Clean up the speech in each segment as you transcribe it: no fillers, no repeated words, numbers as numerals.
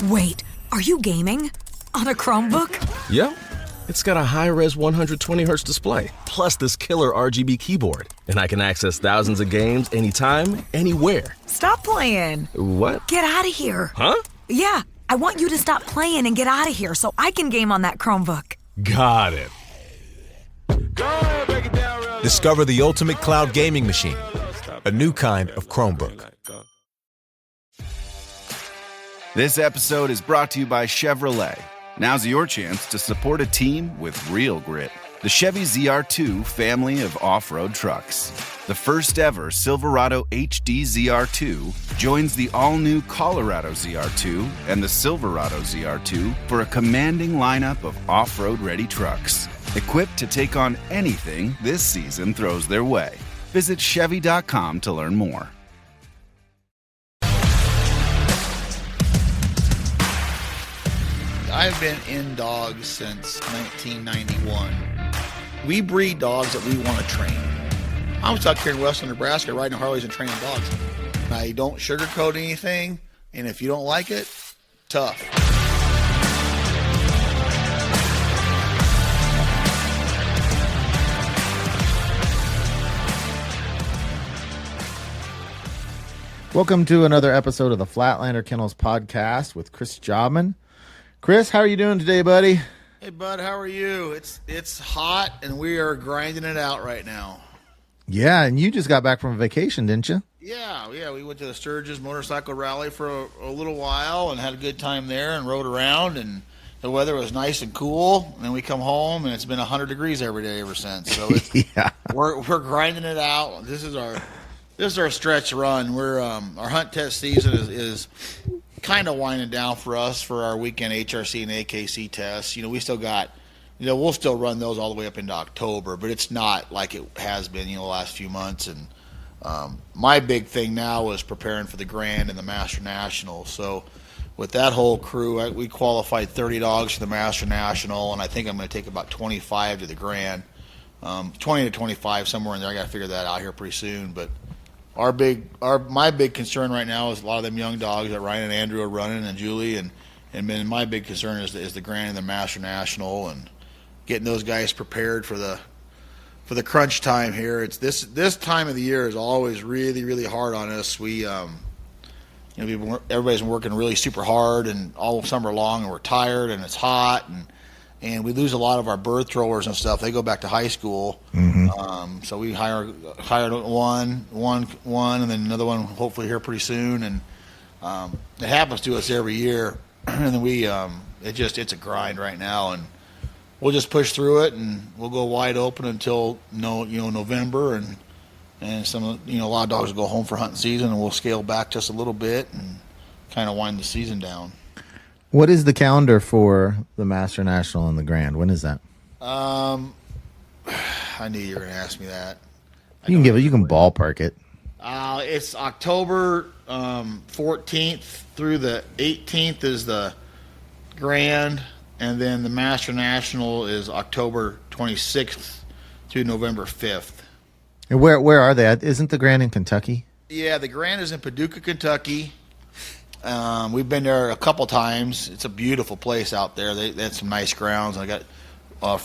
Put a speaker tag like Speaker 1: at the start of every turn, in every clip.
Speaker 1: Wait, are you gaming? On a Chromebook?
Speaker 2: Yep. It's got a high-res 120Hz display, plus this killer RGB keyboard. And I can access thousands of games anytime, anywhere.
Speaker 1: Stop playing.
Speaker 2: What?
Speaker 1: Get out of here.
Speaker 2: Huh?
Speaker 1: Yeah, I want you to stop playing and get out of here so I can game on that Chromebook.
Speaker 2: Got it.
Speaker 3: Discover the ultimate cloud gaming machine, a new kind of Chromebook.
Speaker 4: This episode is brought to you by Chevrolet. Now's your chance to support a team with real grit. The Chevy ZR2 family of off-road trucks. The first ever Silverado HD ZR2 joins the all-new Colorado ZR2 and the Silverado ZR2 for a commanding lineup of off-road ready trucks. Equipped to take on anything this season throws their way. Visit Chevy.com to learn more.
Speaker 5: I've been in dogs since 1991. We breed dogs that we want to train. I was out here in western Nebraska riding Harleys and training dogs. I don't sugarcoat anything, and if you don't like it, tough.
Speaker 6: Welcome to another episode of the Flatlander Kennels podcast with Chris Jobman. Chris, how are you doing today, buddy?
Speaker 5: Hey, bud, how are you? It's hot, and we are grinding it out right now.
Speaker 6: Yeah, and you just got back from vacation, didn't you?
Speaker 5: Yeah, we went to the Sturgis Motorcycle Rally for a little while and had a good time there and rode around, and the weather was nice and cool. And then we come home, and it's been 100 degrees every day ever since. So
Speaker 6: yeah,
Speaker 5: we're grinding it out. This is our stretch run. We're our hunt test season is kind of winding down for us for our weekend HRC and AKC tests. We still got, we'll still run those all the way up into October, but it's not like it has been, the last few months. And my big thing now is preparing for the Grand and the Master National. So with that whole crew, we qualified 30 dogs for the Master National, and I think I'm going to take about 25 to the Grand. 20 to 25, somewhere in there. I got to figure that out here pretty soon, but my big concern right now is a lot of them young dogs that Ryan and Andrew are running, and Julie, and then my big concern is the Grand and the Master National, and getting those guys prepared for the crunch time here. It's this time of the year is always really, really hard on us. We everybody's been working really super hard and all summer long, and we're tired, and it's hot, and we lose a lot of our bird throwers and stuff. They go back to high school. Mm-hmm. So we hired one, and then another one hopefully here pretty soon. And it happens to us every year. And then it's a grind right now. And we'll just push through it, and we'll go wide open until November. And some a lot of dogs will go home for hunting season, and we'll scale back just a little bit and kind of wind the season down.
Speaker 6: What is the calendar for the Master National and the Grand? When is that?
Speaker 5: I knew you were going to ask me that.
Speaker 6: You can ballpark it.
Speaker 5: It's October 14th through the 18th is the Grand, and then the Master National is October 26th through November 5th.
Speaker 6: And where are they? Isn't the Grand in Kentucky?
Speaker 5: Yeah, the Grand is in Paducah, Kentucky. We've been there a couple times. It's a beautiful place out there. They had some nice grounds. I got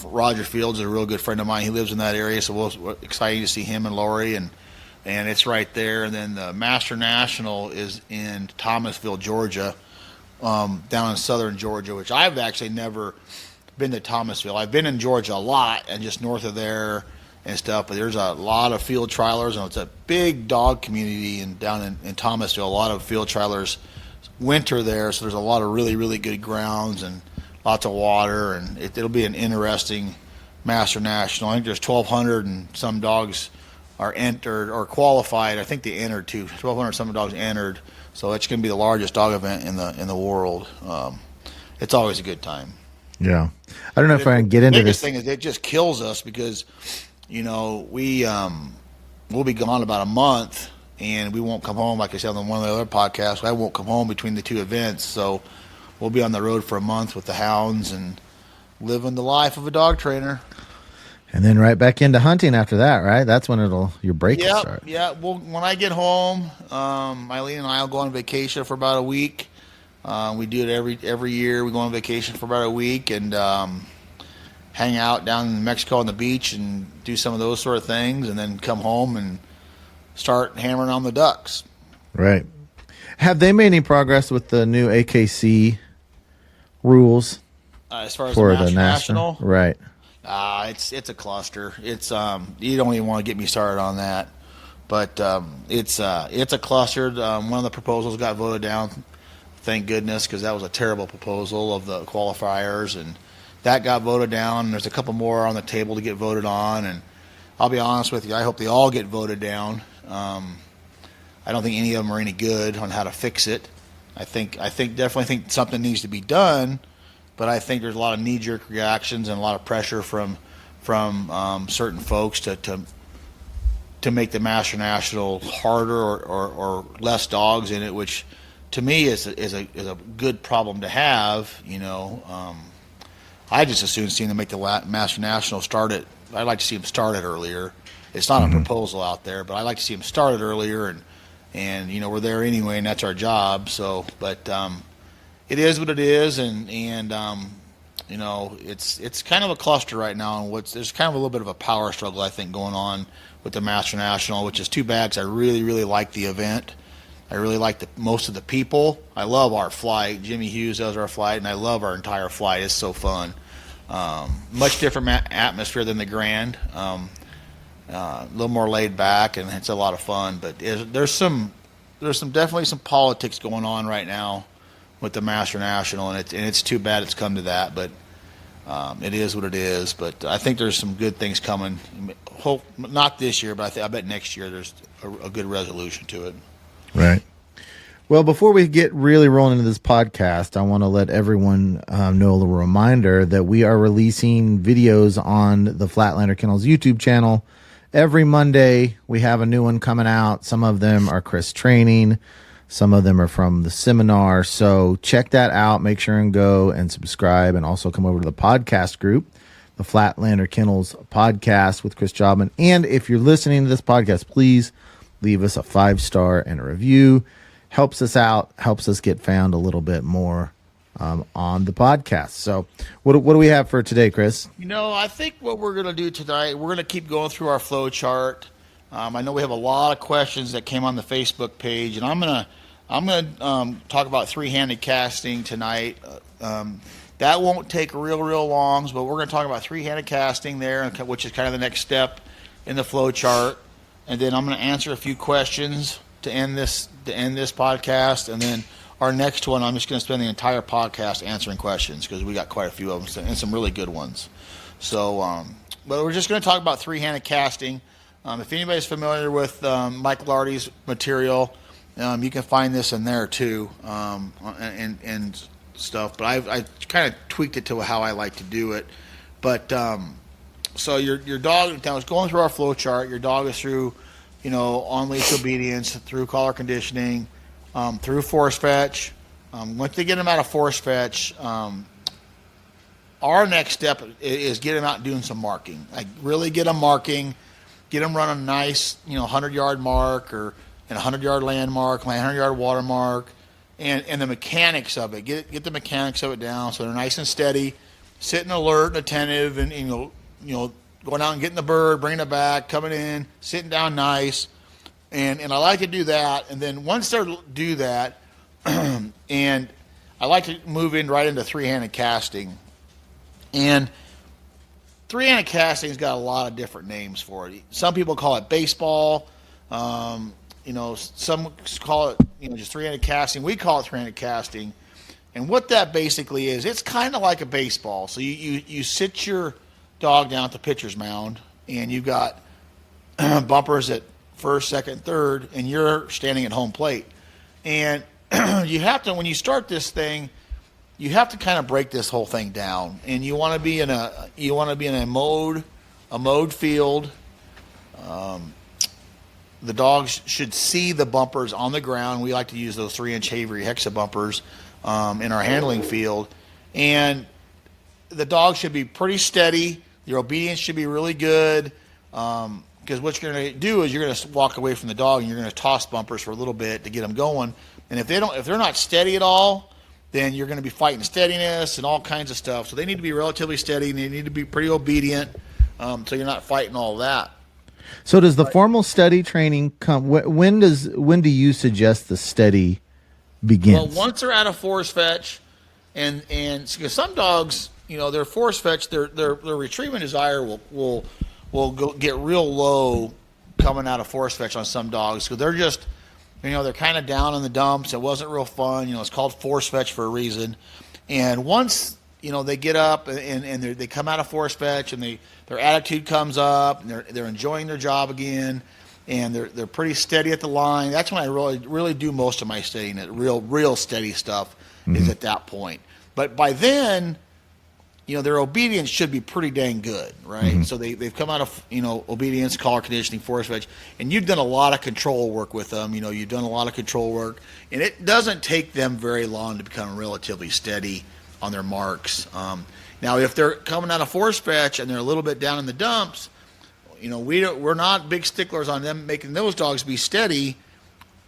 Speaker 5: Roger Fields is a real good friend of mine. He lives in that area, so we're excited to see him and Lori, and it's right there. And then the Master National is in Thomasville, Georgia, down in southern Georgia, which I've actually never been to Thomasville. I've been in Georgia a lot and just north of there and stuff, but there's a lot of field trialers, and it's a big dog community down in Thomasville. A lot of field trialers winter there, so there's a lot of really, really good grounds and lots of water, and it'll be an interesting Master National. I think there's 1,200 and some dogs are entered or qualified. I think they entered too. 1,200 some dogs entered, so it's going to be the largest dog event in the world. It's always a good time.
Speaker 6: Yeah, I don't know if I can get into this.
Speaker 5: The biggest thing is it just kills us because we'll be gone about a month, and we won't come home. Like I said on one of the other podcasts, I won't come home between the two events, so we'll be on the road for a month with the hounds and living the life of a dog trainer.
Speaker 6: And then right back into hunting after that, right? That's when your break will start.
Speaker 5: Yeah. Well, when I get home, Eileen and I will go on vacation for about a week, We do it every year. We go on vacation for about a week and hang out down in Mexico on the beach and do some of those sort of things, and then come home and start hammering on the ducks.
Speaker 6: Right. Have they made any progress with the new AKC rules
Speaker 5: As far as
Speaker 6: for
Speaker 5: the
Speaker 6: the
Speaker 5: national,
Speaker 6: Right.
Speaker 5: it's a cluster. It's you don't even want to get me started on that, but it's a cluster. One of the proposals got voted down, thank goodness, because that was a terrible proposal of the qualifiers, and that got voted down. There's a couple more on the table to get voted on, and I'll be honest with you, I hope they all get voted down. I don't think any of them are any good on how to fix it. I definitely think something needs to be done, but I think there's a lot of knee-jerk reactions and a lot of pressure from certain folks to make the Master National harder or less dogs in it, which to me is a good problem to have. I just as soon see them make the Master National start it. I'd like to see them start it earlier. It's not a proposal out there, but I'd like to see them start it earlier, and we're there anyway, and that's our job. So, but it is what it is, and it's kind of a cluster right now, and there's kind of a little bit of a power struggle, I think, going on with the Master National, which is too bad because I really, really like the event. I really like most of the people. I love our flight. Jimmy Hughes does our flight, and I love our entire flight. It's so fun. Much different atmosphere than the Grand. A little more laid back, and it's a lot of fun. But there's definitely some politics going on right now with the Master National, and it's too bad it's come to that. But it is what it is. But I think there's some good things coming. Hope not this year, but I bet next year there's a good resolution to it.
Speaker 6: Right. Well, before we get really rolling into this podcast, I want to let everyone know a little reminder that we are releasing videos on the Flatlander Kennels YouTube channel. Every Monday, we have a new one coming out. Some of them are Chris training. Some of them are from the seminar. So check that out. Make sure and go and subscribe, and also come over to the podcast group, the Flatlander Kennels podcast with Chris Jobman. And if you're listening to this podcast, please leave us a 5-star and a review. Helps us out, helps us get found a little bit more on the podcast. So what do we have for today, Chris?
Speaker 5: I think what we're going to do tonight, we're going to keep going through our flow chart. I know we have a lot of questions that came on the Facebook page, and I'm going to talk about three-handed casting tonight. That won't take real long, but we're going to talk about three-handed casting there, which is kind of the next step in the flow chart. And then I'm going to answer a few questions to end this podcast, and then our next one, I'm just going to spend the entire podcast answering questions because we got quite a few of them and some really good ones. So, but we're just going to talk about three-handed casting. If anybody's familiar with Mike Lardy's material, you can find this in there too, and stuff. But I kind of tweaked it to how I like to do it. But so your dog, now it's going through our flow chart. Your dog is through, on leash obedience, through collar conditioning, through force fetch. Once they get them out of force fetch, our next step is get them out doing some marking. Like really get them marking, get them running a nice, 100-yard mark or a 100-yard landmark, 100-yard watermark, and the mechanics of it. Get the mechanics of it down so they're nice and steady, sitting alert and attentive, and going out and getting the bird, bringing it back, coming in, sitting down nice. And I like to do that. And then once they do that, and I like to move right into three-handed casting. And three-handed casting's got a lot of different names for it. Some people call it baseball. Some call it just three-handed casting. We call it three-handed casting. And what that basically is, it's kind of like a baseball. So you sit your dog down at the pitcher's mound, and you've got bumpers at first, second, third, and you're standing at home plate. And you have to, when you start this thing, you have to kind of break this whole thing down. And you want to be in a mode field. The dogs should see the bumpers on the ground. We like to use those 3-inch Avery Hexa bumpers in our handling field. And the dog should be pretty steady. Your obedience should be really good. Because what you're going to do is you're going to walk away from the dog and you're going to toss bumpers for a little bit to get them going. And if they're not steady at all, then you're going to be fighting steadiness and all kinds of stuff. So they need to be relatively steady, and they need to be pretty obedient, so you're not fighting all that.
Speaker 6: So does the formal steady training come? When do you suggest the steady begins?
Speaker 5: Well, once they're out of force fetch, and because some dogs, their force fetch, their retrieving desire will get real low coming out of force fetch on some dogs, because they're just, they're kind of down in the dumps. It wasn't real fun. It's called force fetch for a reason. And once they get up and they come out of force fetch, and their attitude comes up, and they're enjoying their job again, and they're pretty steady at the line. That's when I really do most of my steadying. Real steady stuff is at that point. But by then, their obedience should be pretty dang good, right? So they've come out of obedience, collar conditioning, force fetch, and you've done a lot of control work with them. You've done a lot of control work, and it doesn't take them very long to become relatively steady on their marks. Now, if they're coming out of force fetch and they're a little bit down in the dumps, we're not big sticklers on them making those dogs be steady,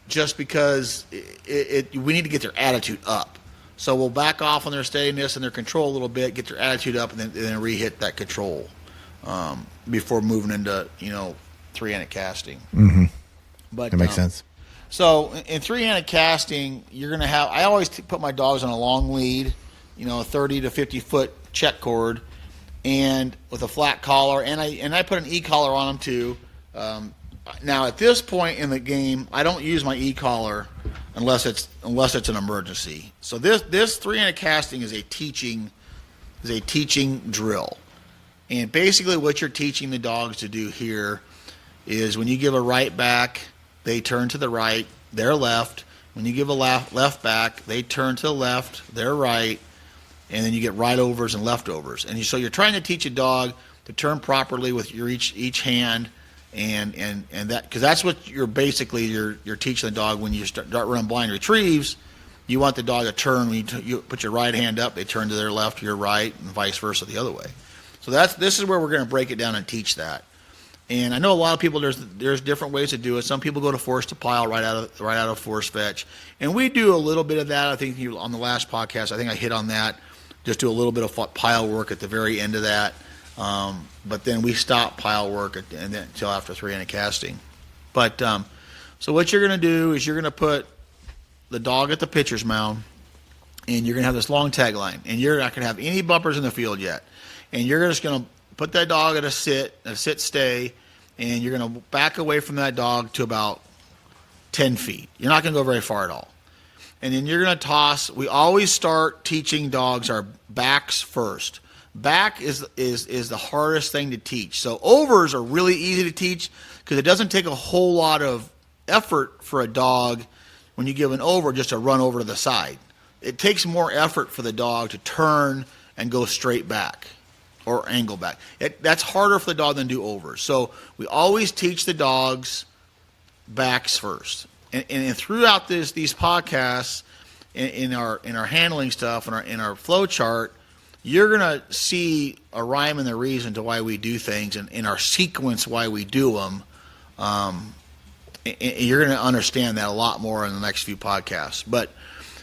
Speaker 5: just because we need to get their attitude up. So we'll back off on their steadiness and their control a little bit, get their attitude up, and then re-hit that control before moving into three-handed casting. But
Speaker 6: that makes sense.
Speaker 5: So in three-handed casting, you're going to have. I always put my dogs on a long lead, 30 to 50 foot check cord, and with a flat collar, and I put an e-collar on them too. Now at this point in the game, I don't use my e-collar unless it's an emergency. So this three-handed casting is a teaching drill, and basically what you're teaching the dogs to do here is when you give a right back, they turn to the right, they're left. When you give a left back, they turn to the left, they're right, and then you get right overs and leftovers. And so you're trying to teach a dog to turn properly with your each hand. And that, because that's what you're teaching the dog when you start running blind retrieves. You want the dog to turn when you put your right hand up, they turn to their left, your right, and vice versa the other way. So this is where we're going to break it down and teach that. And I know a lot of people, there's different ways to do it. Some people go to force to pile right out of force fetch, and we do a little bit of that. I think on the last podcast, I think I hit on that. Just do a little bit of pile work at the very end of that. But then we stop pile work until after three-handed casting. But so what you're going to do is you're going to put the dog at the pitcher's mound, and you're going to have this long tag line, and you're not going to have any bumpers in the field yet. And you're just going to put that dog at a sit-stay, and you're going to back away from that dog to about 10 feet. You're not going to go very far at all. And then you're going to toss. We always start teaching dogs our backs first. Back is the hardest thing to teach. So overs are really easy to teach because it doesn't take a whole lot of effort for a dog when you give an over just to run over to the side. It takes more effort for the dog to turn and go straight back or angle back. That's harder for the dog than do overs. So we always teach the dogs backs first. And throughout these podcasts, in our handling stuff, in our flow chart, you're going to see a rhyme and the reason to why we do things, and in our sequence why we do them. And you're going to understand that a lot more in the next few podcasts. But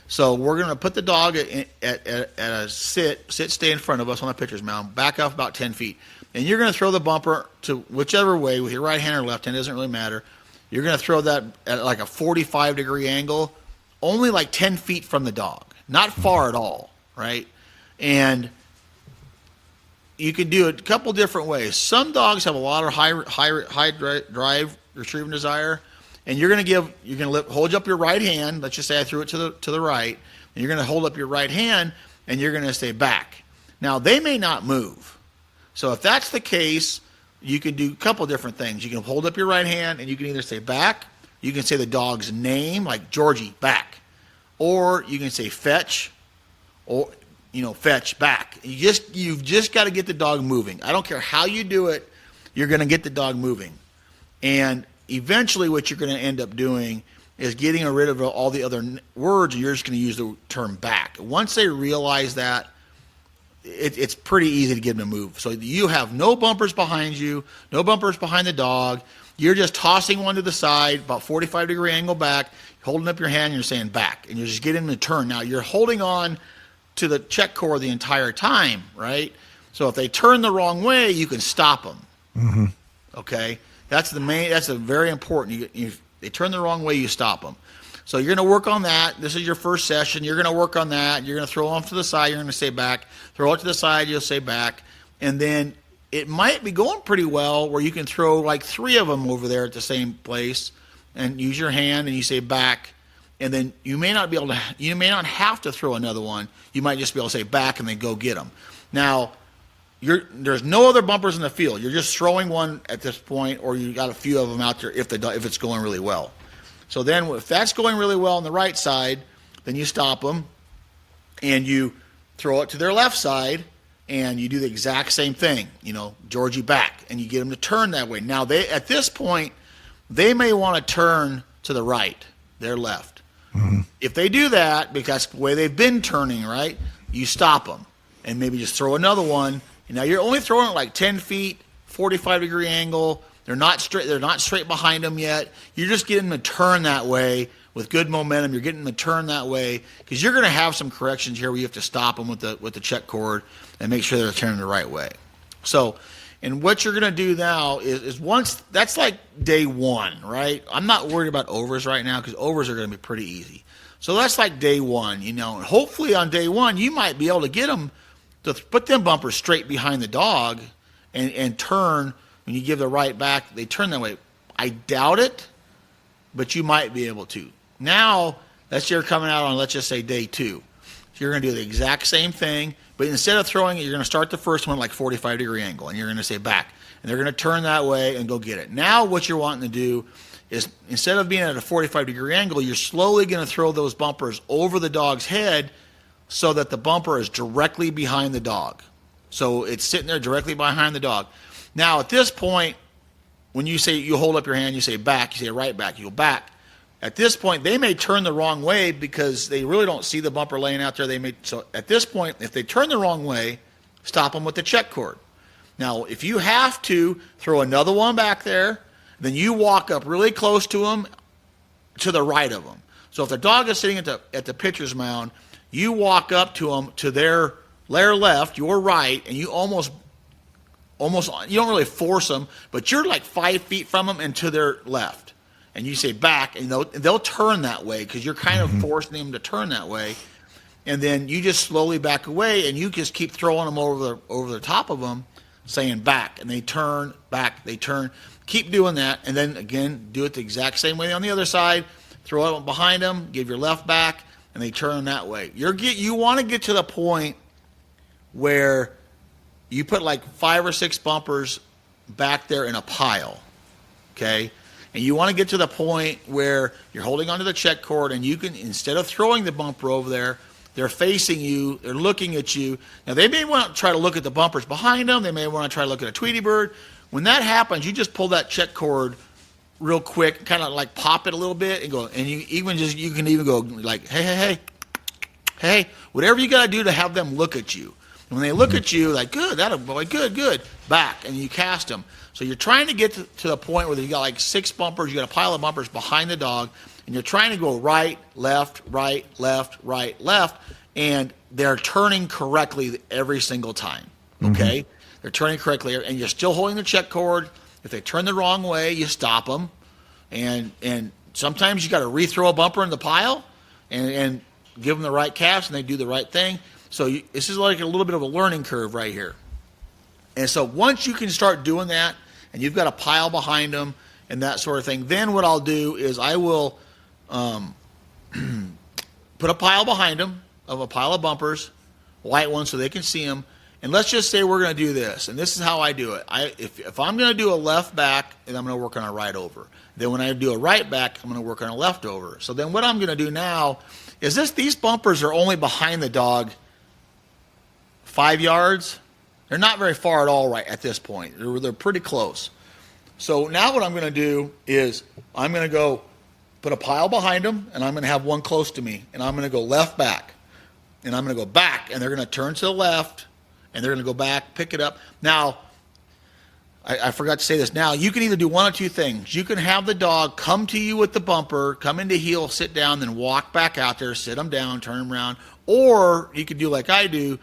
Speaker 5: so we're going to put the dog at a stay in front of us on the pitcher's mound, back off about 10 feet. And you're going to throw the bumper to whichever way, with your right hand or left hand, it doesn't really matter. You're going to throw that at like a 45-degree angle, only like 10 feet from the dog. Not far at all, right? And you can do it a couple different ways. Some dogs have a lot of high drive retrieving desire, and you're going to hold up your right hand. Let's just say I threw it to the right, and you're going to hold up your right hand, and you're going to say back. Now they may not move, so if that's the case, you can do a couple different things. You can hold up your right hand, and you can either say back. You can say the dog's name, like Georgie, back, or you can say fetch, or fetch, back. You've just got to get the dog moving. I don't care how you do it, you're going to get the dog moving. And eventually what you're going to end up doing is getting rid of all the other words, and you're just going to use the term back. Once they realize that, it's pretty easy to get them to move. So you have no bumpers behind you, no bumpers behind the dog. You're just tossing one to the side, about 45-degree angle back. holding up your hand, and you're saying back, and you're just getting them to turn. Now, you're holding on to the check cord the entire time, right? So if they turn the wrong way, you can stop them.
Speaker 6: Mm-hmm.
Speaker 5: Okay? That's a very important. They turn the wrong way, you stop them. So you're going to work on that. This is your first session. You're going to work on that. You're going to throw off to the side. You're going to say back. Throw it to the side. You'll say back. And then it might be going pretty well where you can throw like 3 of them over there at the same place and use your hand and you say back. And then you may not have to throw another one. You might just be able to say back and then go get them. Now, there's no other bumpers in the field. You're just throwing one at this point, or you got a few of them out there if it's going really well. So then if that's going really well on the right side, then you stop them and you throw it to their left side and you do the exact same thing, Georgie back, and you get them to turn that way. Now, at this point, they may want to turn to the right, their left. Mm-hmm. If they do that, because that's the way they've been turning, right, you stop them and maybe just throw another one. And now you're only throwing it like 10 feet, 45-degree angle. They're not straight behind them yet. You're just getting them to turn that way with good momentum. You're getting them to turn that way because you're going to have some corrections here where you have to stop them with the check cord and make sure they're turning the right way. So, and what you're going to do now is once that's like day 1, right? I'm not worried about overs right now because overs are going to be pretty easy. So that's like day 1, and hopefully on day 1 you might be able to get them to put them bumpers straight behind the dog and turn. When you give the right back, they turn that way. I doubt it, but you might be able to. Now, you're coming out on, let's just say, day 2. So you're going to do the exact same thing, but instead of throwing it, you're going to start the first one like 45-degree angle, and you're going to say back. And they're going to turn that way and go get it. Now what you're wanting to do is instead of being at a 45-degree angle, you're slowly going to throw those bumpers over the dog's head so that the bumper is directly behind the dog. So it's sitting there directly behind the dog. Now, at this point, when you hold up your hand, you say back, you say right back, you go back. At this point, they may turn the wrong way because they really don't see the bumper laying out there. So at this point, if they turn the wrong way, stop them with the check cord. Now, if you have to throw another one back there, then you walk up really close to them to the right of them. So if the dog is sitting at the pitcher's mound, you walk up to them to their left, your right, and you almost you don't really force them, but you're like 5 feet from them and to their left. And you say back, and they'll turn that way because you're kind of forcing them to turn that way. And then you just slowly back away, and you just keep throwing them over the top of them, saying back, and they turn, back, they turn. Keep doing that, and then again, do it the exact same way on the other side. Throw it behind them, give your left back, and they turn that way. You want to get to the point where you put like 5 or 6 bumpers back there in a pile, okay? And you want to get to the point where you're holding onto the check cord and you can, instead of throwing the bumper over there, they're facing you, they're looking at you. Now, they may want to try to look at the bumpers behind them. They may want to try to look at a Tweety Bird. When that happens, you just pull that check cord real quick, kind of like pop it a little bit and go, and you can even go like, hey, whatever you got to do to have them look at you. And when they look at you, like, good, that boy, good, back, and you cast them. So you're trying to get to the point where you got like 6 bumpers, you got a pile of bumpers behind the dog, and you're trying to go right, left, and they're turning correctly every single time, okay? Mm-hmm. They're turning correctly, and you're still holding the check cord. If they turn the wrong way, you stop them, and sometimes you got to rethrow a bumper in the pile and give them the right cast, and they do the right thing. So this is like a little bit of a learning curve right here. And so once you can start doing that, and you've got a pile behind them and that sort of thing, then what I'll do is I will put a pile behind them of a pile of bumpers, white ones so they can see them. And let's just say we're going to do this, and this is how I do it. If I'm going to do a left back, then I'm going to work on a right over. Then when I do a right back, I'm going to work on a left over. So then what I'm going to do now is these bumpers are only behind the dog 5 yards. They're not very far at all right at this point. They're pretty close. So now what I'm going to do is I'm going to go put a pile behind them, and I'm going to have one close to me, and I'm going to go left back, and I'm going to go back, and they're going to turn to the left, and they're going to go back, pick it up. Now, I forgot to say this now. You can either do one of two things. You can have the dog come to you with the bumper, come into heel, sit down, then walk back out there, sit them down, turn them around. Or you could do like I do.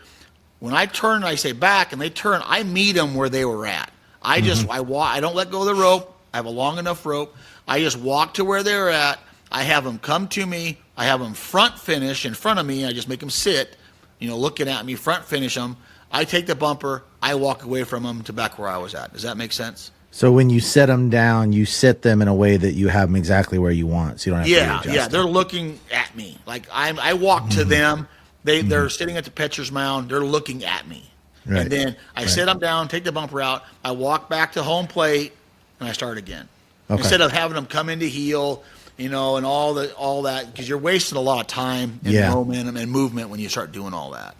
Speaker 5: When I turn, I say back, and they turn, I meet them where they were at. I don't let go of the rope. I have a long enough rope. I just walk to where they're at. I have them come to me. I have them front finish in front of me. I just make them sit, looking at me, front finish them. I take the bumper. I walk away from them to back where I was at. Does that make sense?
Speaker 6: So when you set them down, you set them in a way that you have them exactly where you want, so you don't have to readjust them.
Speaker 5: They're looking at me. Like I walk to them. They're sitting at the pitcher's mound. They're looking at me. Right. And then I set them down, take the bumper out. I walk back to home plate, and I start again. Okay. Instead of having them come into heel, and all that, because you're wasting a lot of time and momentum and movement when you start doing all that.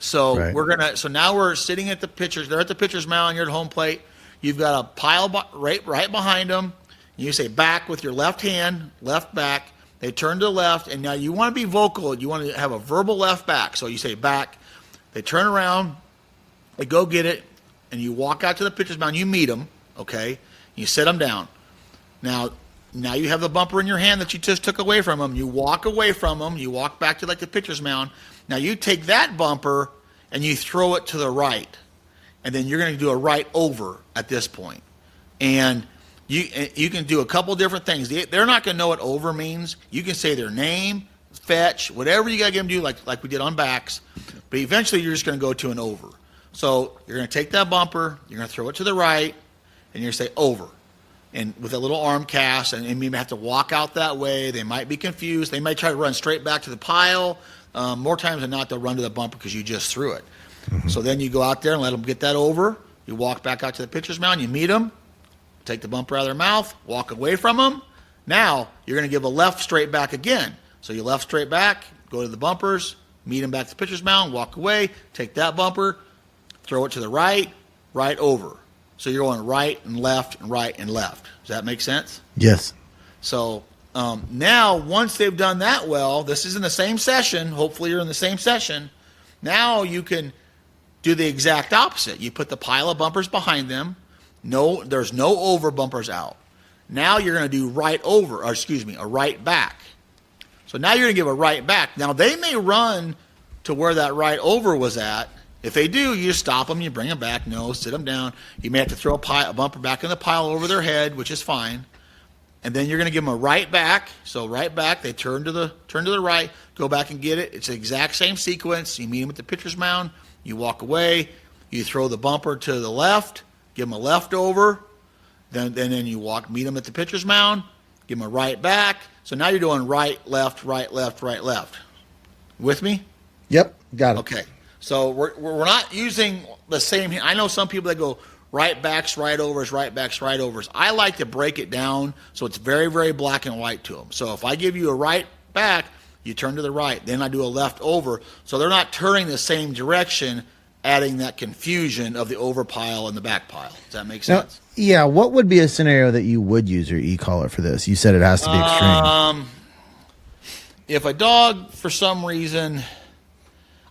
Speaker 5: So So now we're sitting at the pitchers. They're at the pitcher's mound. You're at home plate. You've got a pile right behind them. You say back with your left hand, left back. They turn to the left, and now you want to be vocal. You want to have a verbal left back. So you say back. They turn around. They go get it, and you walk out to the pitcher's mound. You meet them, okay? You sit them down. Now you have the bumper in your hand that you just took away from them. You walk away from them. You walk back to the pitcher's mound. Now you take that bumper and you throw it to the right, and then you're going to do a right over at this point. And you can do a couple different things. They're not going to know what over means. You can say their name, fetch, whatever you got to get them to do, like we did on backs. But eventually you're just going to go to an over. So you're going to take that bumper, you're going to throw it to the right, and you're going to say over. And with a little arm cast, and you may have to walk out that way. They might be confused. They might try to run straight back to the pile. More times than not, they'll run to the bumper because you just threw it. Mm-hmm. So then you go out there and let them get that over. You walk back out to the pitcher's mound. You meet them. Take the bumper out of their mouth. Walk away from them. Now you're going to give a left straight back again. So you left straight back, go to the bumpers, meet them back to the pitcher's mound, walk away, take that bumper, throw it to the right, right over. So you're going right and left and right and left. Does that make sense?
Speaker 6: Yes.
Speaker 5: So now, once they've done that well, this is in the same session. Hopefully you're in the same session. Now you can do the exact opposite. You put the pile of bumpers behind them. No, there's no over bumpers out. Now you're going to do a right back. So now you're going to give a right back. Now they may run to where that right over was at. If they do, you just stop them, you bring them back. No, sit them down. You may have to throw a bumper back in the pile over their head, which is fine. And then you're going to give them a right back. So right back, they turn to the right, go back and get it. It's the exact same sequence. You meet them at the pitcher's mound. You walk away. You throw the bumper to the left, give them a left over. Then you meet them at the pitcher's mound, give them a right back. So now you're doing right, left, right, left, right, left. With me?
Speaker 6: Yep, got it.
Speaker 5: Okay. So we're not using the same. I know some people that go right backs, right overs, right backs, right overs. I like to break it down so it's very, very black and white to them. So if I give you a right back, you turn to the right. Then I do a left over. So they're not turning the same direction, adding that confusion of the over pile and the back pile. Does that make sense?
Speaker 6: Now, yeah. What would be a scenario that you would use your e-collar for this? You said it has to be extreme.
Speaker 5: If a dog, for some reason,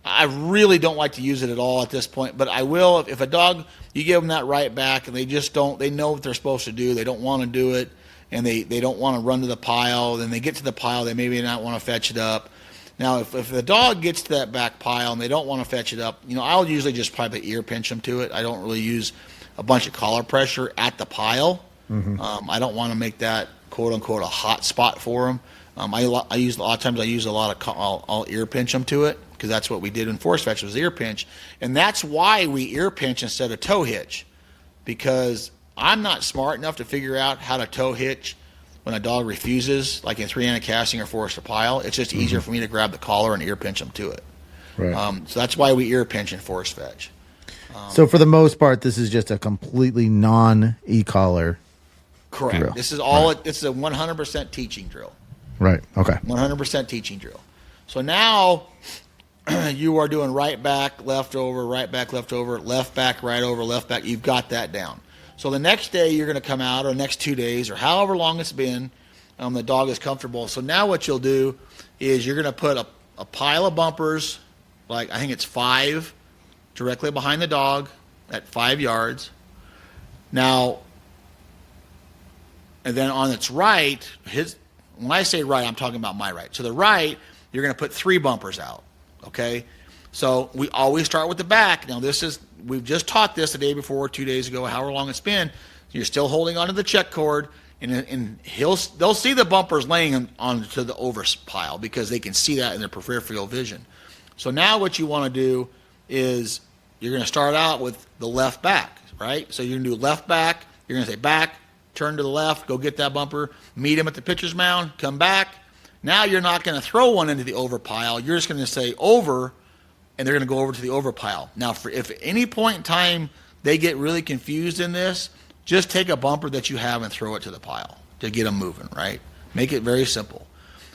Speaker 5: I really don't like to use it at all at this point, but I will. If a dog, you give them that right back and they just don't, they know what they're supposed to do. They don't want to do it, and they don't want to run to the pile. Then they get to the pile. They maybe not want to fetch it up. Now, if the dog gets to that back pile and they don't want to fetch it up, I'll usually just probably ear pinch them to it. I don't really use a bunch of collar pressure at the pile. Mm-hmm. I don't want to make that, quote unquote, a hot spot for them. I use a lot of I'll ear pinch them to it, because that's what we did in force fetch, was ear pinch. And that's why we ear pinch instead of toe hitch, because I'm not smart enough to figure out how to toe hitch when a dog refuses, like in three-handed casting or forced to pile. It's just easier for me to grab the collar and ear pinch them to it. Right. So that's why we ear pinch and force fetch.
Speaker 6: So for the most part, this is just a completely non-e-collar.
Speaker 5: Correct.
Speaker 6: Drill.
Speaker 5: This is all. Right. This is a 100% teaching drill.
Speaker 6: Right. Okay.
Speaker 5: 100% teaching drill. So now you are doing right back, left over, right back, left over, left back, right over, left back. You've got that down. So the next day you're going to come out, or the next 2 days, or however long it's been, the dog is comfortable. So now what you'll do is you're going to put a pile of bumpers, like I think it's 5, directly behind the dog at 5 yards. Now, and then on its right, when I say right, I'm talking about my right. So the right, you're going to put 3 bumpers out, okay? So we always start with the back. Now we've just taught this the day before, 2 days ago, however long it's been. You're still holding onto the check cord, and they'll see the bumpers laying onto the over pile because they can see that in their peripheral vision. So now what you want to do is you're going to start out with the left back, right? So you're going to do left back. You're going to say back, turn to the left, go get that bumper, meet him at the pitcher's mound, come back. Now you're not going to throw one into the over pile. You're just going to say over, and they're going to go over to the over pile. Now, if at any point in time they get really confused in this, just take a bumper that you have and throw it to the pile to get them moving, right? Make it very simple.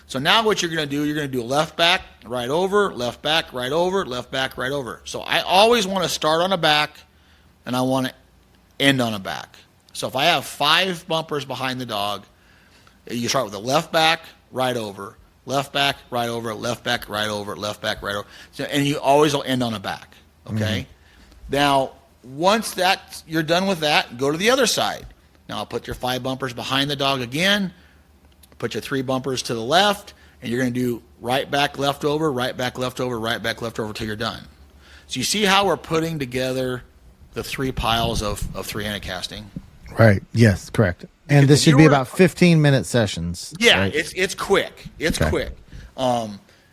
Speaker 5: So now what you're going to do, you're going to do left back, right over, left back, right over, left back, right over. So I always want to start on a back, and I want to end on a back. So if I have 5 bumpers behind the dog, you start with the left back, right over, left back, right over, left back, right over, left back, right over. So, and you always will end on a back, okay? Now, once you're done with that, go to the other side. Now I'll put your 5 bumpers behind the dog again, put your 3 bumpers to the left, and you're going to do right back, left over, right back, left over, right back, left over till you're done. So you see how we're putting together the 3 piles of 3-handed casting?
Speaker 6: Right. Yes, correct. And this should be about 15-minute sessions.
Speaker 5: Yeah,
Speaker 6: right?
Speaker 5: it's quick. It's
Speaker 6: Okay.
Speaker 5: quick.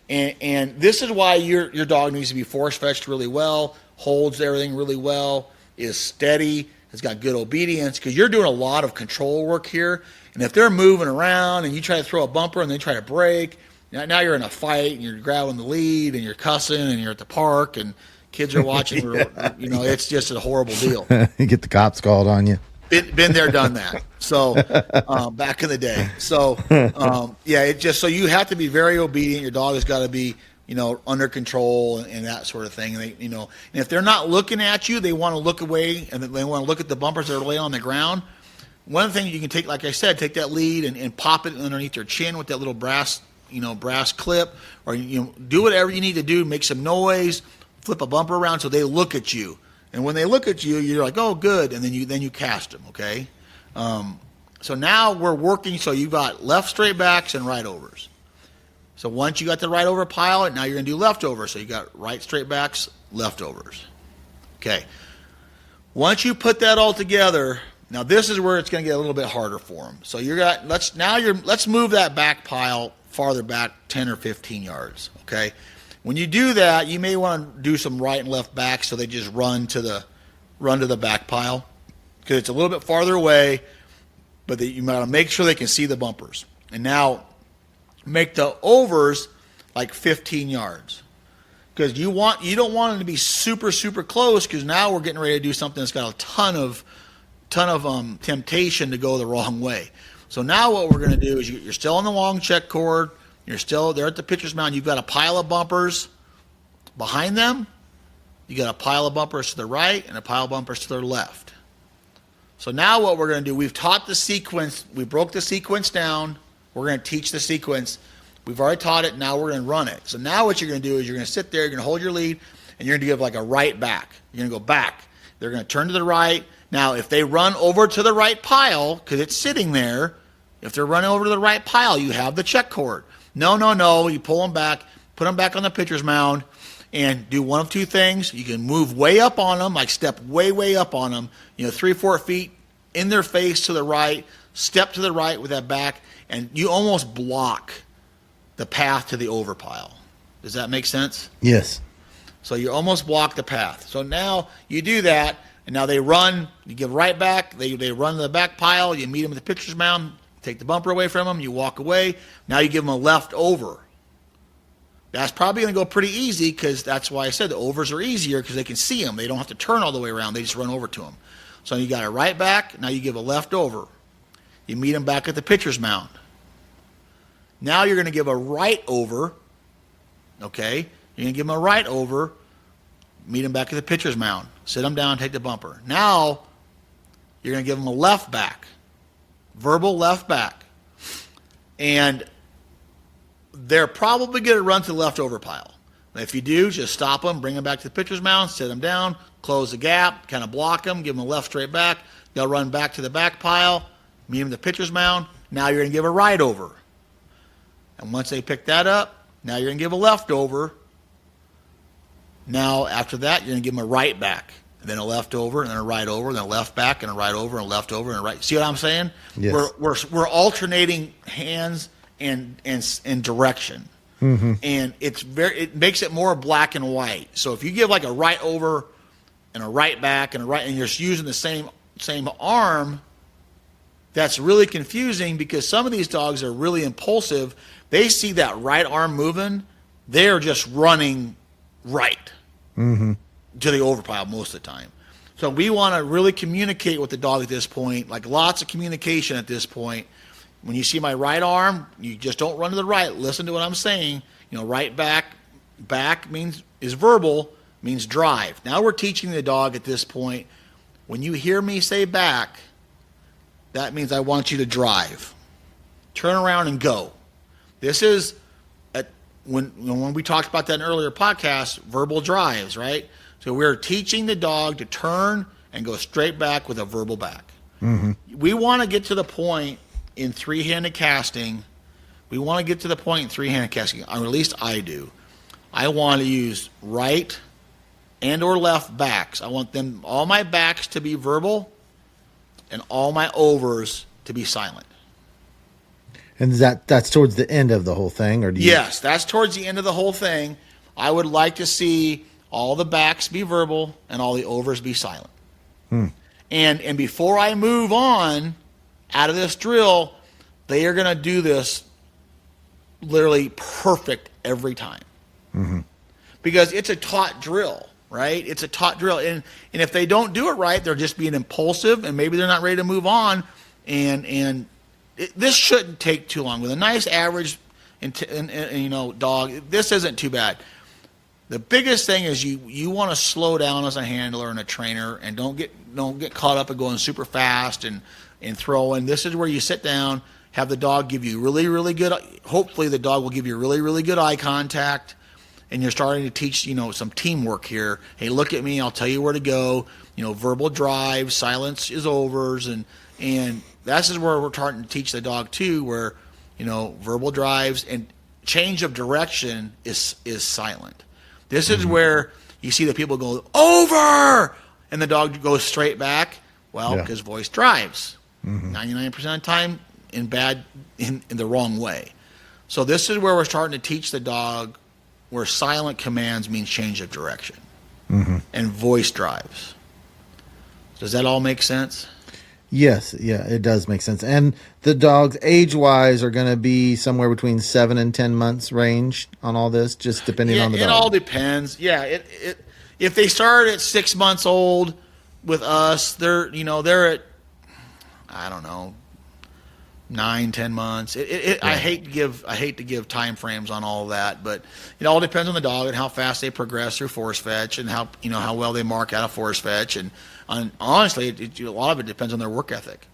Speaker 5: And this is why your dog needs to be force fetched really well, holds everything really well, is steady, has got good obedience, because you're doing a lot of control work here. And if they're moving around and you try to throw a bumper and they try to break, now you're in a fight and you're grabbing the lead and you're cussing and you're at the park and kids are watching. It's just a horrible deal.
Speaker 6: You get the cops called on you.
Speaker 5: Been there, done that. So back in the day. So so you have to be very obedient. Your dog has got to be under control and that sort of thing. And and if they're not looking at you, they want to look away and they want to look at the bumpers that are laying on the ground. One of the things you can take, like I said, take that lead and pop it underneath their chin with that little brass clip, or do whatever you need to do, make some noise, flip a bumper around so they look at you. And when they look at you, you're like, oh, good, and then you cast them, okay? So now we're working, so you've got left straight backs and right overs. So once you got the right over pile, now you're going to do left over. So you got right straight backs, left overs. Okay. Once you put that all together, now this is where it's going to get a little bit harder for them. So let's move that back pile farther back 10 or 15 yards, okay? When you do that, you may want to do some right and left backs so they just run to the back pile because it's a little bit farther away, but you got to make sure they can see the bumpers. And now make the overs like 15 yards because you don't want them to be super, super close because now we're getting ready to do something that's got a ton of temptation to go the wrong way. So now what we're going to do is you're still on the long check cord. You're still there at the pitcher's mound. You've got a pile of bumpers behind them. You got a pile of bumpers to the right and a pile of bumpers to their left. So now what we're going to do, we've taught the sequence. We broke the sequence down. We're going to teach the sequence. We've already taught it. Now we're going to run it. So now what you're going to do is you're going to sit there. You're going to hold your lead, and you're going to give like a right back. You're going to go back. They're going to turn to the right. Now, if they run over to the right pile, because it's sitting there, if they're running over to the right pile, you have the check cord. No. You pull them back, put them back on the pitcher's mound, and do one of 2 things. You can move way up on them, like step way, way up on them, 3-4 feet in their face to the right, step to the right with that back, and you almost block the path to the over pile. Does that make sense?
Speaker 6: Yes.
Speaker 5: So you almost block the path. So now you do that, and now they run. You give right back. They run to the back pile. You meet them at the pitcher's mound. Take the bumper away from them. You walk away. Now you give them a left over. That's probably going to go pretty easy because that's why I said the overs are easier because they can see them. They don't have to turn all the way around. They just run over to them. So you got a right back. Now you give a left over. You meet them back at the pitcher's mound. Now you're going to give a right over. Okay? You're going to give them a right over. Meet them back at the pitcher's mound. Sit them down, take the bumper. Now you're going to give them a left back. Verbal left back. And they're probably going to run to the leftover pile. If you do, just stop them, bring them back to the pitcher's mound, sit them down, close the gap, kind of block them, give them a left straight back, They'll run back to the back pile, meet them at the pitcher's mound. Now you're going to give a right over. And once they pick that up, now you're going to give a left over. Now, after that, you're going to give them a right back. And then a left over, and then a right over, and then a left back, and a right over, and a left over, and a right. See what I'm saying?
Speaker 6: Yes.
Speaker 5: We're alternating hands and direction.
Speaker 6: Mm-hmm.
Speaker 5: And it makes it more black and white. So if you give like a right over and a right back and and you're using the same arm, that's really confusing because some of these dogs are really impulsive. They see that right arm moving, they're just running right to the overpile most of the time. So we want to really communicate with the dog at this point, like lots of communication at this point. When you see my right arm, you just don't run to the right. Listen to what I'm saying. Right back is verbal, means drive. Now we're teaching the dog at this point, when you hear me say back, that means I want you to drive. Turn around and go. This is, when we talked about that in earlier podcasts, verbal drives, right? So we're teaching the dog to turn and go straight back with a verbal back. Mm-hmm. We want to get to the point in three-handed casting, or at least I do. I want to use right and or left backs. I want all my backs to be verbal and all my overs to be silent.
Speaker 6: And that's towards the end of the whole thing?
Speaker 5: Yes, that's towards the end of the whole thing. I would like to see all the backs be verbal and all the overs be silent. And before I move on out of this drill, they are going to do this literally perfect every time. Mm-hmm. Because it's a taught drill, right? It's a taught drill. And if they don't do it right, they're just being impulsive and maybe they're not ready to move on. This shouldn't take too long. With a nice average dog, this isn't too bad. The biggest thing is you want to slow down as a handler and a trainer and don't get caught up in going super fast and throwing. This is where you sit down, have the dog give you really, really good, hopefully the dog will give you really, really good eye contact, and you're starting to teach, some teamwork here. Hey, look at me, I'll tell you where to go. Verbal drive, silence is overs, and this is where we're starting to teach the dog too, where, verbal drives and change of direction is silent. This is where you see the people go over, and the dog goes straight back. Well, because voice drives 99% of the time in the wrong way. So this is where we're starting to teach the dog where silent commands means change of direction and voice drives. Does that all make sense?
Speaker 6: Yes, yeah, it does make sense. And the dogs, age-wise, are going to be somewhere between 7 and 10 months range on all this, just depending on the dog.
Speaker 5: It all depends. Yeah, if they start at 6 months old with us, they're at, I don't know, 9, 10 months. I hate to give time frames on all of that, but it all depends on the dog and how fast they progress through force fetch and how well they mark out of force fetch. And honestly, a lot of it depends on their work ethic.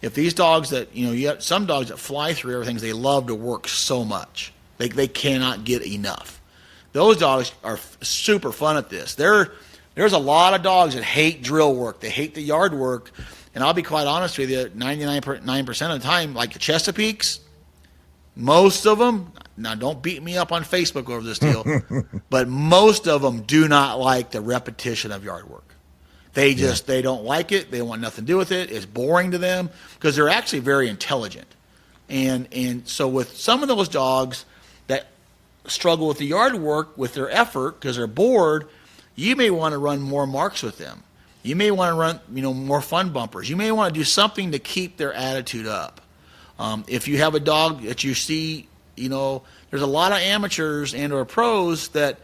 Speaker 5: If these dogs that you have some dogs that fly through everything, they love to work so much they cannot get enough. Those dogs are super fun at this. There's a lot of dogs that hate drill work. They hate the yard work. And I'll be quite honest with you, 99% of the time, like the Chesapeakes, most of them, now don't beat me up on Facebook over this deal, but most of them do not like the repetition of yard work. They don't like it. They want nothing to do with it. It's boring to them because they're actually very intelligent. And so with some of those dogs that struggle with the yard work with their effort because they're bored, you may want to run more marks with them. You may want to run, more fun bumpers. You may want to do something to keep their attitude up. If you have a dog that you see, there's a lot of amateurs and or pros that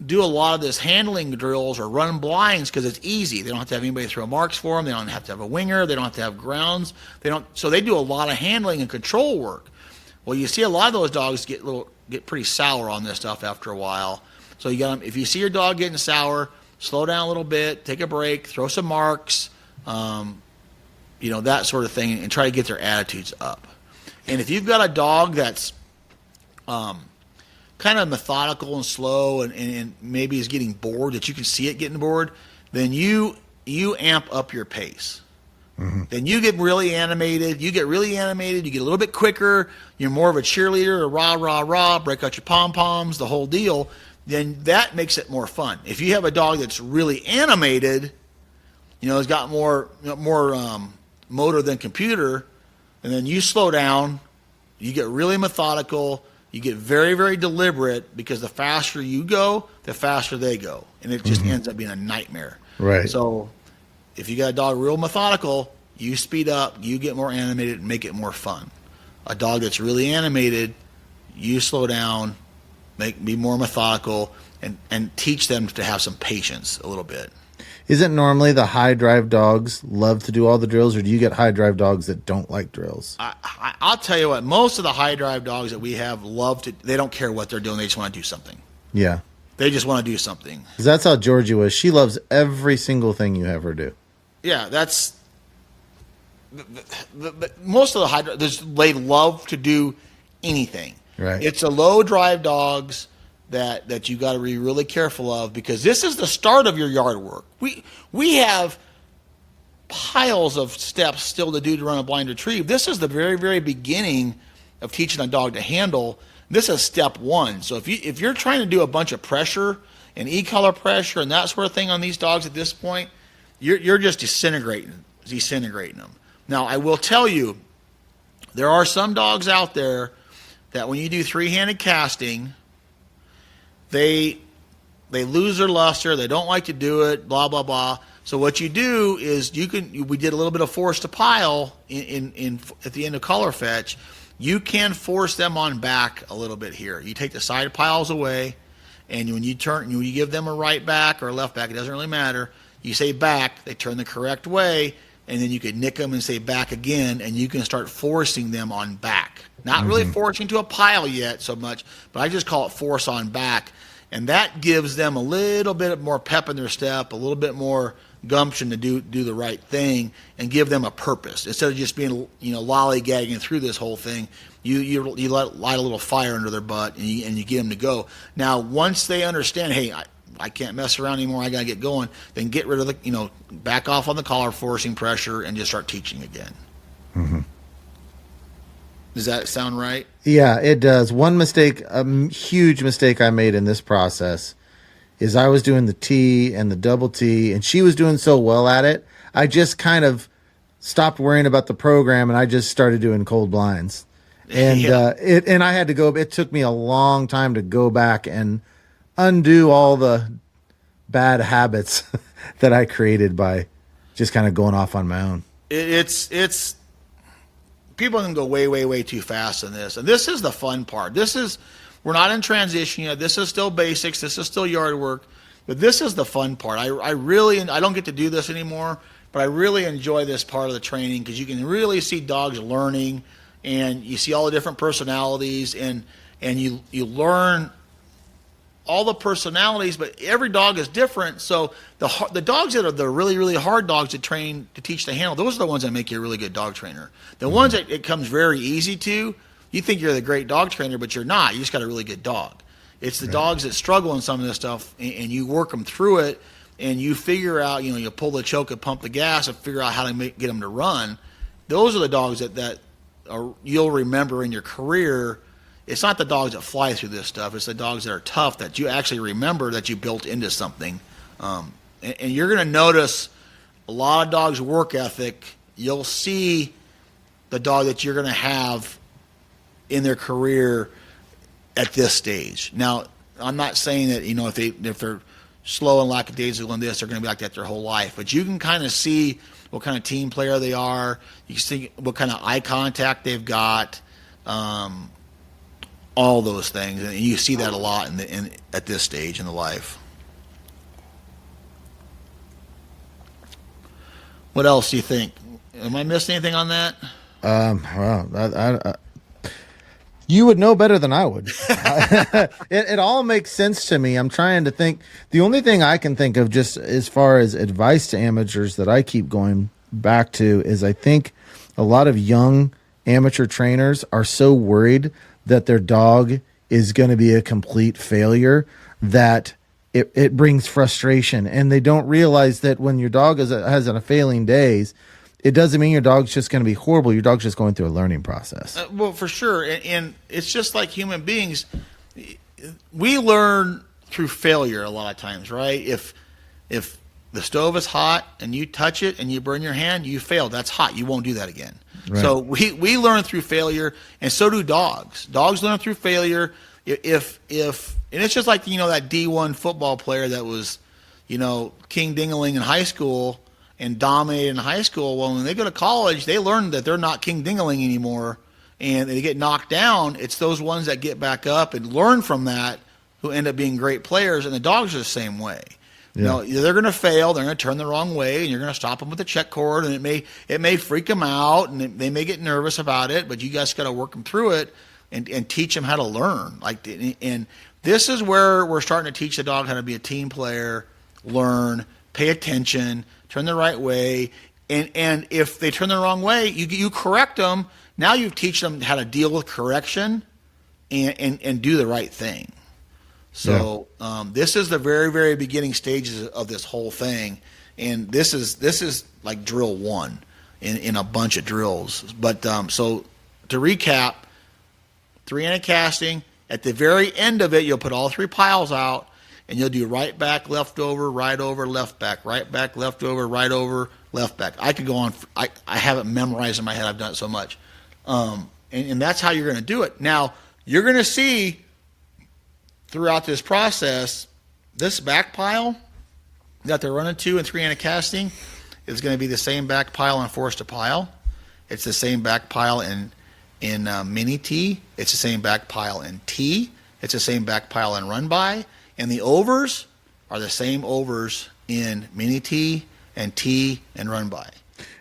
Speaker 5: do a lot of this handling drills or run blinds because it's easy. They don't have to have anybody throw marks for them. They don't have to have a winger. They don't have to have grounds. So they do a lot of handling and control work. Well, you see a lot of those dogs get pretty sour on this stuff after a while. So if you see your dog getting sour, slow down a little bit, take a break, throw some marks, that sort of thing, and try to get their attitudes up. And if you've got a dog that's kind of methodical and slow and maybe is getting bored, that you can see it getting bored, then you you amp up your pace. Then you get really animated. You get a little bit quicker. You're more of a cheerleader, a rah, rah, rah, break out your pom-poms, the whole deal. Then that makes it more fun. If you have a dog that's really animated, has got more motor than computer, and then you slow down, you get really methodical, you get very, very deliberate, because the faster you go, the faster they go. And it just ends up being a nightmare.
Speaker 6: Right.
Speaker 5: So if you got a dog real methodical, you speed up, you get more animated, and make it more fun. A dog that's really animated, you slow down, be more methodical, and teach them to have some patience a little bit.
Speaker 6: Isn't normally the high drive dogs love to do all the drills, or do you get high drive dogs that don't like drills?
Speaker 5: I'll tell you what, most of the high drive dogs that we have they don't care what they're doing, they just want to do something.
Speaker 6: Yeah.
Speaker 5: They just want to do something.
Speaker 6: 'Cause that's how Georgie was. She loves every single thing you have her do.
Speaker 5: Yeah, that's most of the high drive, they love to do anything.
Speaker 6: Right.
Speaker 5: It's the low drive dogs that you got to be really careful of, because this is the start of your yard work. We have piles of steps still to do to run a blind retrieve. This is the very, very beginning of teaching a dog to handle. This is step one. So if you're trying to do a bunch of pressure and e-collar pressure and that sort of thing on these dogs at this point, you're just disintegrating them. Now, I will tell you, there are some dogs out there that when you do three-handed casting, they lose their luster, they don't like to do it, blah, blah, blah. So what you do is we did a little bit of force to pile in at the end of collar fetch. You can force them on back a little bit here. You take the side piles away, and when you give them a right back or a left back, it doesn't really matter. You say back, they turn the correct way, and then you can nick them and say back again, and you can start forcing them on back. Not really forcing to a pile yet so much, but I just call it force on back. And that gives them a little bit more pep in their step, a little bit more gumption to do the right thing, and give them a purpose. Instead of just being lollygagging through this whole thing, you light a little fire under their butt, and you get them to go. Now, once they understand, hey, I can't mess around anymore, I got to get going, then get rid of back off on the collar forcing pressure and just start teaching again. Mm-hmm. Does that sound right? Yeah,
Speaker 6: it does. One mistake, a huge mistake I made in this process is I was doing the T and the double T, and she was doing so well at it, I just kind of stopped worrying about the program, and I just started doing cold blinds. And and I had to go. It took me a long time to go back and undo all the bad habits that I created by just kind of going off on my own.
Speaker 5: It's people can go way, way, way too fast in this. And this is the fun part. We're not in transition yet. This is still basics. This is still yard work. But this is the fun part. I don't get to do this anymore, but I really enjoy this part of the training, because you can really see dogs learning, and you see all the different personalities, and you learn all the personalities, but every dog is different. So the dogs that are the really, really hard dogs to train, to teach to handle, those are the ones that make you a really good dog trainer. The ones that it comes very easy to, you think you're the great dog trainer, but you're not. You just got a really good dog. It's the dogs that struggle in some of this stuff, and you work them through it, and you figure out, you pull the choke and pump the gas and figure out how to get them to run. Those are the dogs that you'll remember in your career. It's not the dogs that fly through this stuff. It's the dogs that are tough that you actually remember that you built into something. And you're going to notice a lot of dogs' work ethic. You'll see the dog that you're going to have in their career at this stage. Now, I'm not saying that, if they're slow and lackadaisical in this, they're going to be like that their whole life. But you can kind of see what kind of team player they are. You can see what kind of eye contact they've got. All those things, and you see that a lot at this stage in the life. What else do you think? Am I missing anything on that?
Speaker 6: Well, you would know better than I would. It all makes sense to me. I'm trying to think. The only thing I can think of, just as far as advice to amateurs that I keep going back to, is I think a lot of young amateur trainers are so worried that their dog is going to be a complete failure that it brings frustration, and they don't realize that when your dog has a failing days, it doesn't mean your dog's just going to be horrible. Your dog's just going through a learning process.
Speaker 5: Well, for sure. And it's just like human beings. We learn through failure a lot of times, right? If the stove is hot and you touch it and you burn your hand, you failed. That's hot. You won't do that again. Right. So we learn through failure, and so do dogs. Dogs learn through failure. If and it's just like, that D1 football player that was, king dingaling in high school and dominated in high school. Well, when they go to college, they learn that they're not king dingaling anymore, and they get knocked down. It's those ones that get back up and learn from that who end up being great players, and the dogs are the same way. Yeah. They're going to fail. They're going to turn the wrong way, and you're going to stop them with a check cord, and it may freak them out, and they may get nervous about it. But you guys got to work them through it and teach them how to learn. And this is where we're starting to teach the dog how to be a team player, learn, pay attention, turn the right way, and if they turn the wrong way, you correct them. Now you teach them how to deal with correction and do the right thing. So this is the very, very beginning stages of this whole thing, and this is like drill 1 in a bunch of drills. But so to recap, 3-handed casting. At the very end of it, you'll put all 3 piles out, and you'll do right back, left over, right over, left back, right back, left over, right over, left back. I could go on. I have it memorized in my head. I've done it so much, and that's how you're going to do it. Now you're going to see throughout this process, this back pile that they're running to in 3-handed casting is going to be the same back pile in force to pile. It's the same back pile in mini T. It's the same back pile in T. It's the same back pile in run by. And the overs are the same overs in mini T and T and run by.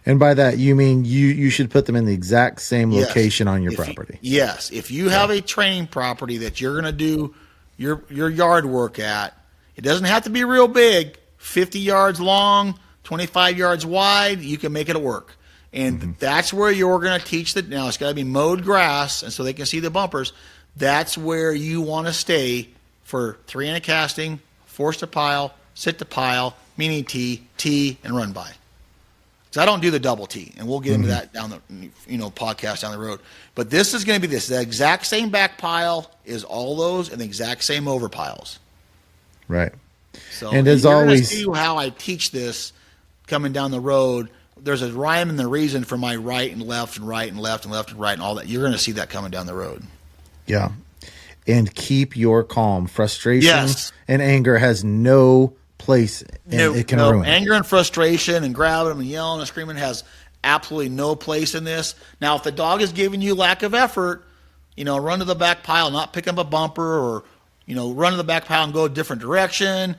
Speaker 5: And by that, you mean you should put them in the exact same location on your property. Yes. If you have a training property that you're going to do your yard work at, it doesn't have to be real big, 50 yards long, 25 yards wide, you can make it work. And that's where you're going to teach now it's got to be mowed grass, and so they can see the bumpers. That's where you want to stay for 3-handed casting, force to pile, sit to pile, mini T, T, and run by. So I don't do the double T, and we'll get into that down the podcast down the road. But this is going to be this. The exact same back pile is all those, and the exact same over piles.
Speaker 6: Right.
Speaker 5: So
Speaker 6: and as always,
Speaker 5: see how I teach this coming down the road. There's a rhyme and the reason for my right and left and right and left and left and right and all that. You're going to see that coming down the road.
Speaker 6: Yeah. And keep your calm. Frustration and anger has no place, and it can ruin.
Speaker 5: Anger and frustration and grabbing them and yelling and screaming has absolutely no place in this. Now, if the dog is giving you lack of effort, run to the back pile, not pick up a bumper, or run to the back pile and go a different direction,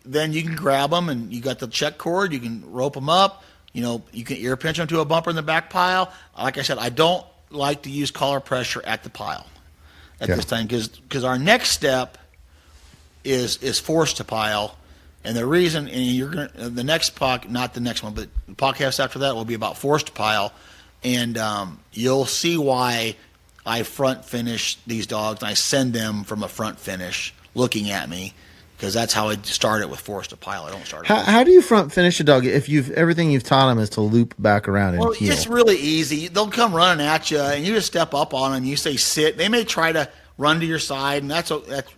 Speaker 5: then you can grab them, and you got the check cord. You can rope them up. You can ear pinch them to a bumper in the back pile. Like I said, I don't like to use collar pressure at the pile at this time because our next step is force to pile. And the reason, and you're going to, the next not the next one, but the podcast after that will be about force to pile. And you'll see why I front finish these dogs, and I send them from a front finish looking at me. Because that's how I start it with force to pile. I don't start it.
Speaker 6: How do you front finish a dog if everything you've taught them is to loop back around and heel?
Speaker 5: It's really easy. They'll come running at you, and you just step up on them. You say sit. They may try to run to your side, and that's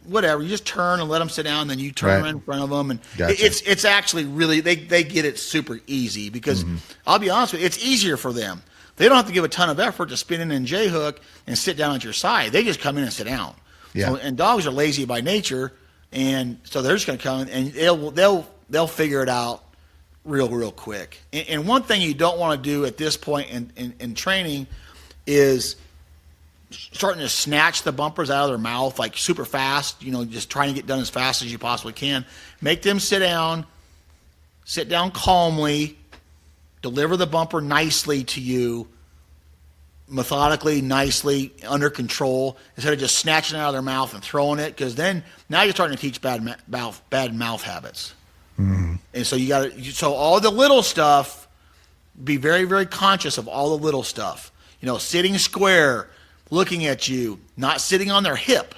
Speaker 5: whatever. You just turn and let them sit down, and then you turn in front of them. And it's actually really they get it super easy because I'll be honest with you, it's easier for them. They don't have to give a ton of effort to spin in and J-hook and sit down at your side. They just come in and sit down. Yeah. So, and dogs are lazy by nature. And so they're just going to come in, and they'll figure it out real quick. And one thing you don't want to do at this point in training is starting to snatch the bumpers out of their mouth like super fast. Just trying to get done as fast as you possibly can. Make them sit down calmly, deliver the bumper nicely to you. Methodically, nicely, under control, instead of just snatching it out of their mouth and throwing it, because then now you're starting to teach bad mouth habits. And so so all the little stuff, be very, very conscious of all the little stuff. Sitting square, looking at you, not sitting on their hip.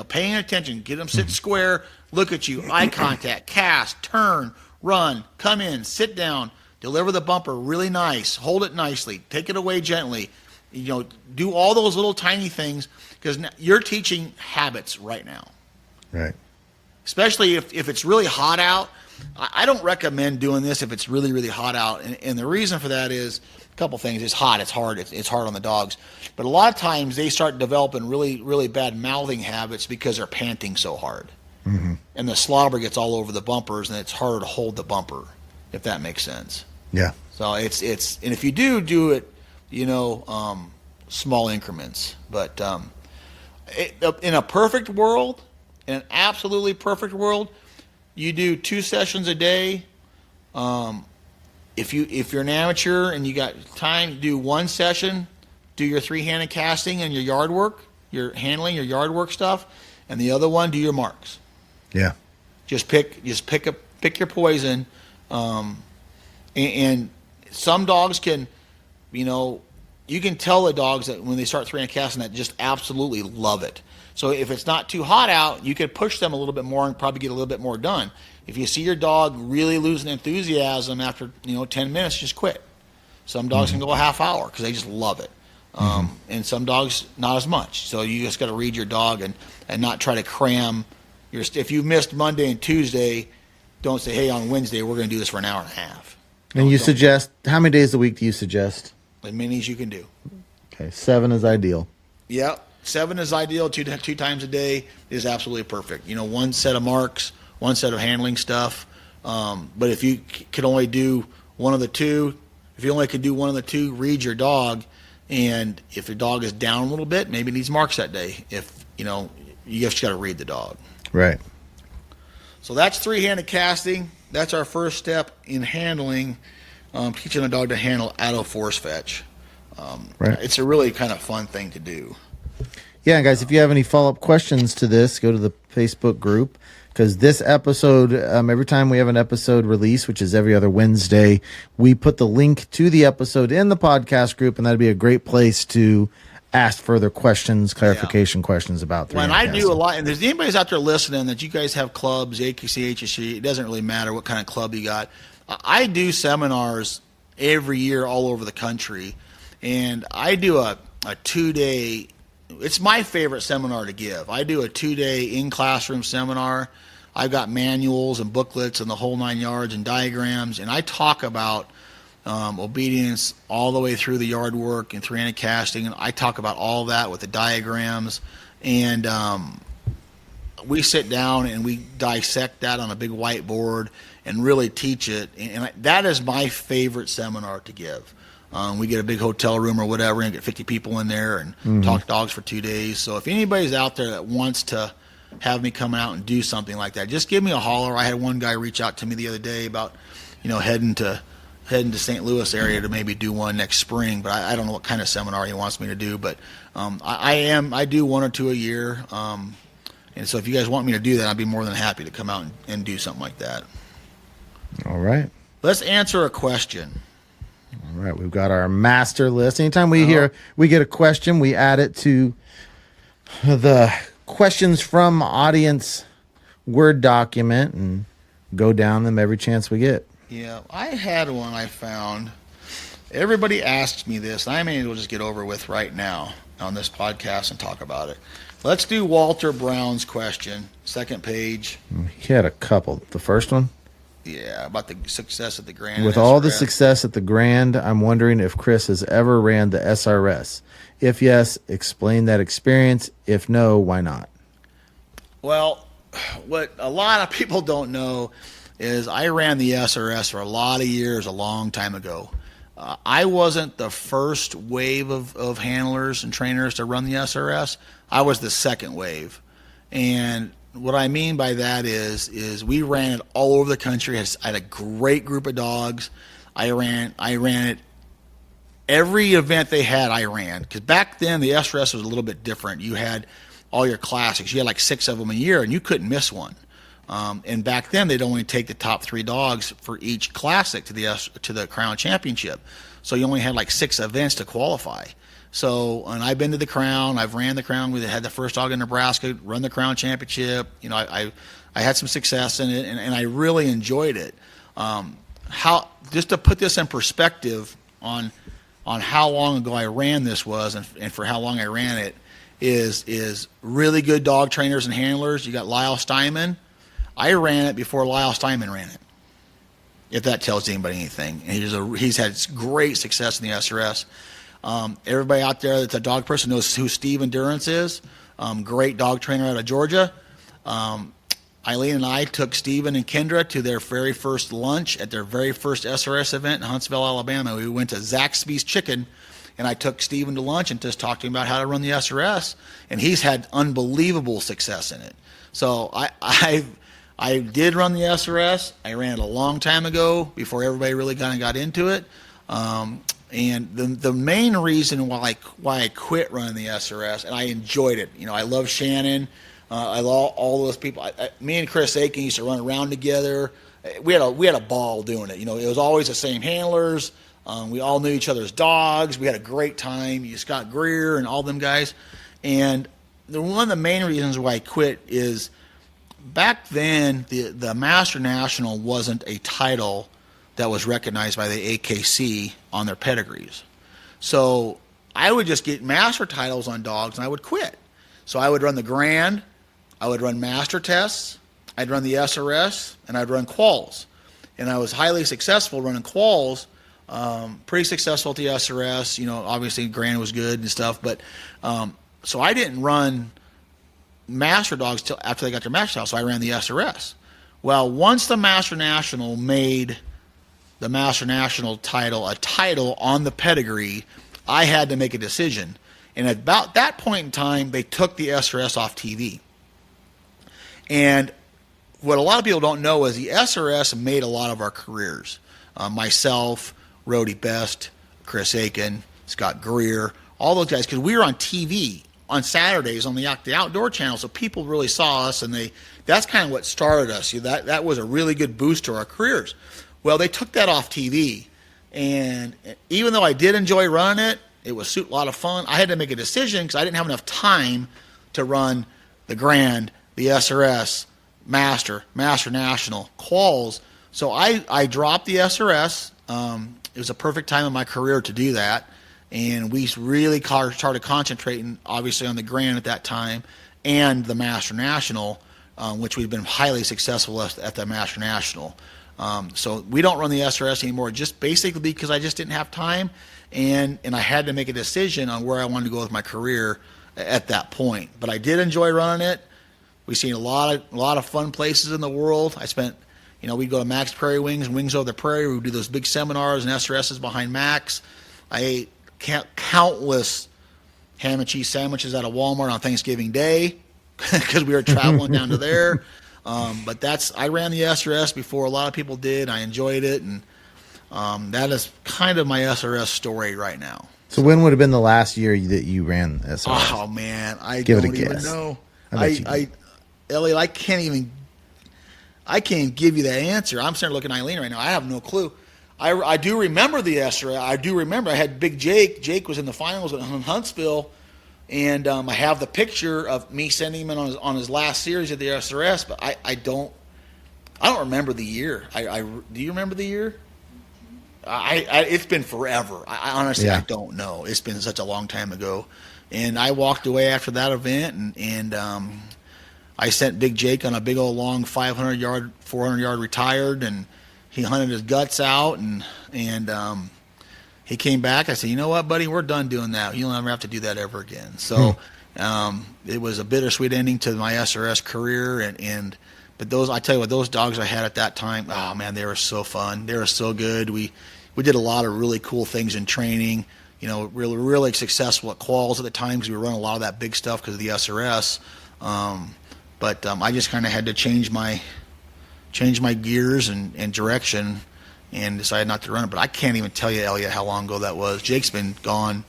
Speaker 5: paying attention. Get them sit square, look at you, eye contact, cast, turn, run, come in, sit down, deliver the bumper really nice, hold it nicely, take it away gently. Do all those little tiny things because you're teaching habits right now.
Speaker 6: Right.
Speaker 5: Especially if it's really hot out. I don't recommend doing this if it's really, really hot out. And the reason for that is a couple things. It's hot. It's hard. It's hard on the dogs. But a lot of times they start developing really, really bad mouthing habits because they're panting so hard. Mm-hmm. And the slobber gets all over the bumpers, and it's harder to hold the bumper, if that makes sense.
Speaker 6: Yeah.
Speaker 5: So it's and if you do it, small increments. But in a perfect world, in an absolutely perfect world, you do 2 sessions a day. If you're an amateur and you got time, do 1 session, do your 3-handed casting and your yard work, your handling, your yard work stuff, and the other one do your marks.
Speaker 6: Yeah.
Speaker 5: Just pick your poison. And some dogs can, you can tell the dogs that when they start 3-handed casting that just absolutely love it. So if it's not too hot out, you could push them a little bit more and probably get a little bit more done. If you see your dog really losing enthusiasm after 10 minutes, just quit. Some dogs can go a half hour because they just love it, and some dogs not as much. So you just got to read your dog and not try to cram your. If you missed Monday and Tuesday, don't say, "Hey, on Wednesday we're going to do this for an hour and a half."
Speaker 6: And you suggest how many days a week do you suggest?
Speaker 5: As many as you can do.
Speaker 6: Okay, 7 is ideal.
Speaker 5: Yep. 7 is ideal. Two times a day is absolutely perfect. 1 set of marks, 1 set of handling stuff. But if you could only do one of the 2, if you only could do one of the 2, read your dog. And if your dog is down a little bit, maybe it needs marks that day. If you just got to read the dog.
Speaker 6: Right.
Speaker 5: So that's 3-handed casting. That's our first step in handling, teaching a dog to handle out of force fetch.
Speaker 6: Right.
Speaker 5: It's a really kind of fun thing to do.
Speaker 6: Yeah, guys, if you have any follow-up questions to this, go to the Facebook group because this episode, every time we have an episode release, which is every other Wednesday, we put the link to the episode in the podcast group, and that'd be a great place to ask further questions, clarification questions about the
Speaker 5: When I do a lot, and there's anybody out there listening that you guys have clubs, AKC, HSC, it doesn't really matter what kind of club you got. I do seminars every year all over the country, and I do a 2-day. It's my favorite seminar to give. I do a 2-day in-classroom seminar. I've got manuals and booklets and the whole 9 yards and diagrams, and I talk about obedience all the way through the yard work and 3-handed casting, and I talk about all that with the diagrams, and we sit down and we dissect that on a big whiteboard and really teach it, and that is my favorite seminar to give. We get a big hotel room or whatever and get 50 people in there and talk dogs for 2 days. So if anybody's out there that wants to have me come out and do something like that, just give me a holler. I had one guy reach out to me the other day about, heading to St. Louis area to maybe do one next spring, but I don't know what kind of seminar he wants me to do. But I do 1 or 2 a year. And so if you guys want me to do that, I'd be more than happy to come out and do something like that.
Speaker 6: All right.
Speaker 5: Let's answer a question.
Speaker 6: All right, we've got our master list. Anytime we get a question, we add it to the questions from audience Word document and go down them every chance we get.
Speaker 5: Yeah, I had one I found. Everybody asks me this, and I may as well just get over with right now on this podcast and talk about it. Let's do Walter Brown's question, 2nd page.
Speaker 6: He had a couple. The first one?
Speaker 5: Yeah, about the success at the Grand.
Speaker 6: With all the success at the Grand, I'm wondering if Chris has ever ran the SRS. If yes, explain that experience. If no, why not?
Speaker 5: Well, what a lot of people don't know is I ran the SRS for a lot of years, a long time ago. I wasn't the first wave of handlers and trainers to run the SRS. I was the second wave. And what I mean by that is we ran it all over the country. I had a great group of dogs. I ran it every event they had. I ran because back then the SRS was a little bit different. You had all your classics. You had like 6 of them a year, and you couldn't miss one. And back then they'd only take the top 3 dogs for each classic to the Crown Championship. So you only had like 6 events to qualify. So, and I've been to the Crown. I've ran the Crown. We had the first dog in Nebraska run the Crown Championship. You know, I had some success in it, and I really enjoyed it. How just to put this in perspective on how long ago I ran this was, and for how long I ran it, is really good dog trainers and handlers. You got Lyle Steinman. I ran it before Lyle Steinman ran it, if that tells anybody anything. And he's had great success in the SRS. Everybody out there that's a dog person knows who Steve Endurance is. Great dog trainer out of Georgia. Eileen and I took Steven and Kendra to their very first lunch at their very first SRS event in Huntsville, Alabama. We went to Zaxby's Chicken, and I took Steven to lunch and just talked to him about how to run the SRS, and he's had unbelievable success in it. So I did run the SRS. I ran it a long time ago before everybody really kind of got into it. And the main reason why I quit running the SRS, and I enjoyed it. You know, I love Shannon. I love all those people. Me and Chris Aiken used to run around together. We had a ball doing it. You know, it was always the same handlers. We all knew each other's dogs. We had a great time. Scott Greer and all them guys. And one of the main reasons why I quit is back then the Master National wasn't a title that was recognized by the AKC on their pedigrees. So I would just get master titles on dogs and I would quit. So I would run the Grand, I would run master tests, I'd run the SRS, and I'd run quals. And I was highly successful running quals, pretty successful at the SRS. You know, obviously Grand was good and stuff, but so I didn't run master dogs till after they got their master title, so I ran the SRS. Well, once the Master National made the Master National title a title on the pedigree, I had to make a decision. And at about that point in time, they took the SRS off TV. And what a lot of people don't know is the SRS made a lot of our careers. Myself, Rhodey Best, Chris Aiken, Scott Greer, all those guys, because we were on TV on Saturdays on the outdoor channel, so people really saw us, and that's kind of what started us. That was a really good boost to our careers. Well, they took that off TV, and even though I did enjoy running it, it was a lot of fun. I had to make a decision because I didn't have enough time to run the Grand, the SRS, Master National, quals. So I dropped the SRS. It was a perfect time in my career to do that, and we really started concentrating, obviously, on the Grand at that time and the Master National, which we've been highly successful at the Master National. So we don't run the SRS anymore, just basically because I just didn't have time, and I had to make a decision on where I wanted to go with my career at that point. But I did enjoy running it. We've seen a lot of fun places in the world. I spent, we'd go to Max Prairie Wings and Wings Over the Prairie. We would do those big seminars and SRSs behind Max. I ate countless ham and cheese sandwiches out of Walmart on Thanksgiving Day because we were traveling down to there. But I ran the SRS before a lot of people did. I enjoyed it, and that is kind of my SRS story right now.
Speaker 6: So when would have been the last year that you ran SRS?
Speaker 5: Oh man, I
Speaker 6: Give
Speaker 5: don't
Speaker 6: it a
Speaker 5: even
Speaker 6: guess.
Speaker 5: know.
Speaker 6: Elliot,
Speaker 5: I can't give you that answer. I'm starting to look at Eileen right now. I have no clue. I do remember the SRS. I do remember I had Big Jake. Jake was in the finals in Huntsville. And I have the picture of me sending him in on his last series at the SRS, but I don't remember the year. Do you remember the year? It's been forever. I honestly I don't know. It's been such a long time ago. And I walked away after that event, and I sent Big Jake on a big old long 500-yard, 400-yard retired, and he hunted his guts out, and he came back. I said, you know what, buddy, we're done doing that. You'll never have to do that ever again. So it was a bittersweet ending to my SRS career. But I tell you what, those dogs I had at that time, oh, man, they were so fun. They were so good. We did a lot of really cool things in training. Really, really successful at quals at the time because we were running a lot of that big stuff because of the SRS. But I just kind of had to change my gears and direction and decided not to run it. But I can't even tell you, Elliot, how long ago that was. Jake's been gone.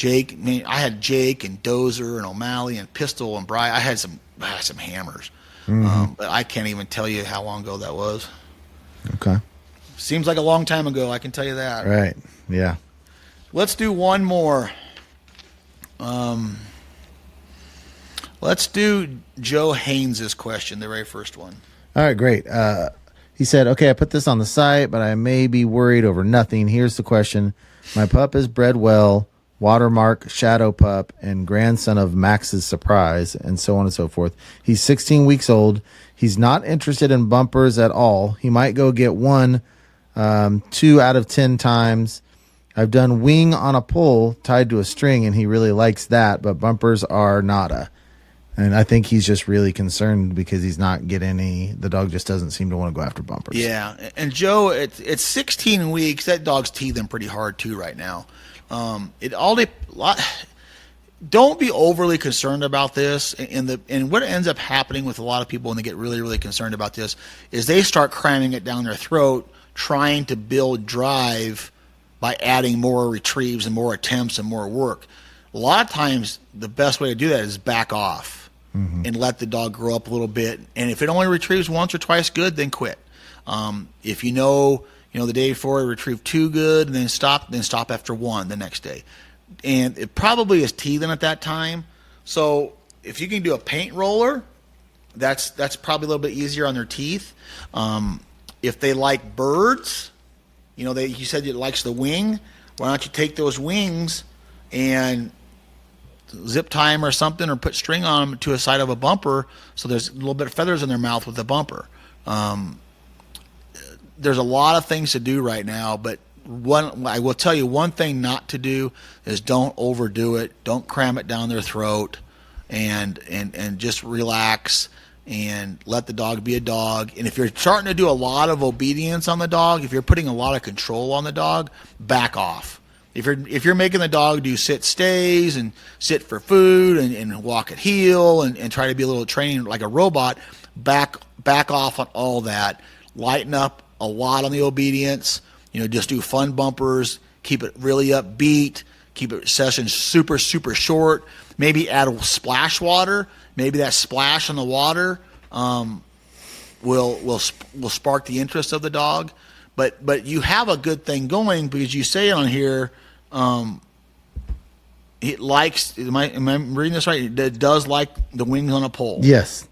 Speaker 5: I had Jake and Dozer and O'Malley and Pistol and Bry. I had some hammers. Mm-hmm. But I can't even tell you how long ago that was.
Speaker 6: Okay.
Speaker 5: Seems like a long time ago, I can tell you that.
Speaker 6: Right, yeah.
Speaker 5: Let's do one more. Let's do Joe Haynes' question, the very first one.
Speaker 6: All right, great. He said, okay, I put this on the site, but I may be worried over nothing. Here's the question. My pup is bred well, watermark, shadow pup, and grandson of Max's Surprise, and so on and so forth. He's 16 weeks old. He's not interested in bumpers at all. He might go get one 2 out of 10 times. I've done wing on a pole tied to a string, and he really likes that, but bumpers are nada. And I think he's just really concerned because he's not getting any. The dog just doesn't seem to want to go after bumpers.
Speaker 5: Yeah, and Joe, it's 16 weeks. That dog's teething pretty hard too right now. Don't be overly concerned about this. And what ends up happening with a lot of people when they get really, really concerned about this is they start cramming it down their throat, trying to build drive by adding more retrieves and more attempts and more work. A lot of times, the best way to do that is back off and let the dog grow up a little bit. And if it only retrieves once or twice good, then quit. If you know the day before it retrieved 2 good, and then stop after 1 the next day. And it probably is teething at that time. So if you can do a paint roller, that's probably a little bit easier on their teeth. If they like birds, you said it likes the wing. Why don't you take those wings and zip tie them or something, or put string on them to a side of a bumper so there's a little bit of feathers in their mouth with the bumper. There's a lot of things to do right now, but I will tell you one thing not to do is don't overdo it. Don't cram it down their throat, and just relax and let the dog be a dog. And if you're starting to do a lot of obedience on the dog, if you're putting a lot of control on the dog, back off. If you're making the dog do sit stays and sit for food and walk at heel and try to be a little training like a robot, back off on all that. Lighten up a lot on the obedience. Just do fun bumpers. Keep it really upbeat. Keep it sessions super, super short. Maybe add a splash water. Maybe that splash on the water will spark the interest of the dog. But you have a good thing going because you say on here, it likes. Am I reading this right? It does like the wings on a pole.
Speaker 6: Yes.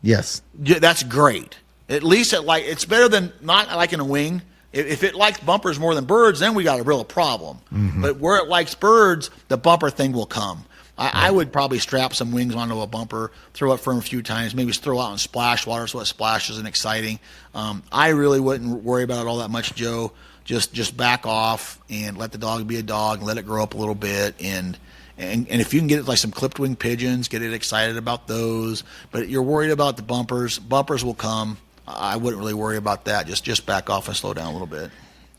Speaker 5: That's great. At least it's better than not liking a wing. If it likes bumpers more than birds, then we got a real problem. But where it likes birds, the bumper thing will come. I would probably strap some wings onto a bumper, throw it for him a few times, maybe throw out in splash water so it splashes and exciting. I really wouldn't worry about it all that much, Joe. Just back off and let the dog be a dog and let it grow up a little bit. And if you can get it like some clipped wing pigeons, get it excited about those. But you're worried about the bumpers. Bumpers will come. I wouldn't really worry about that. Just back off and slow down a little bit.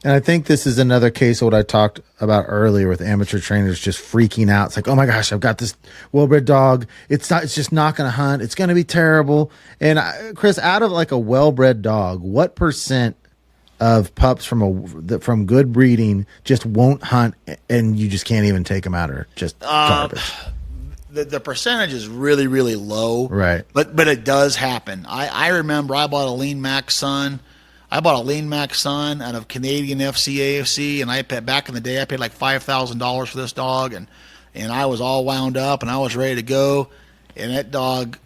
Speaker 6: And I think this is another case of what I talked about earlier with amateur trainers just freaking out. It's like, oh my gosh, I've got this well-bred dog. It's just not going to hunt. It's going to be terrible. And Chris, out of like a well-bred dog, what % of pups from good breeding just won't hunt, and you just can't even take them out, or just garbage?
Speaker 5: The percentage is really, really low.
Speaker 6: Right.
Speaker 5: But it does happen. I remember I bought a lean Max Sun. out of Canadian AFC, and back in the day I paid like $5,000 for this dog, and I was all wound up and I was ready to go, and that dog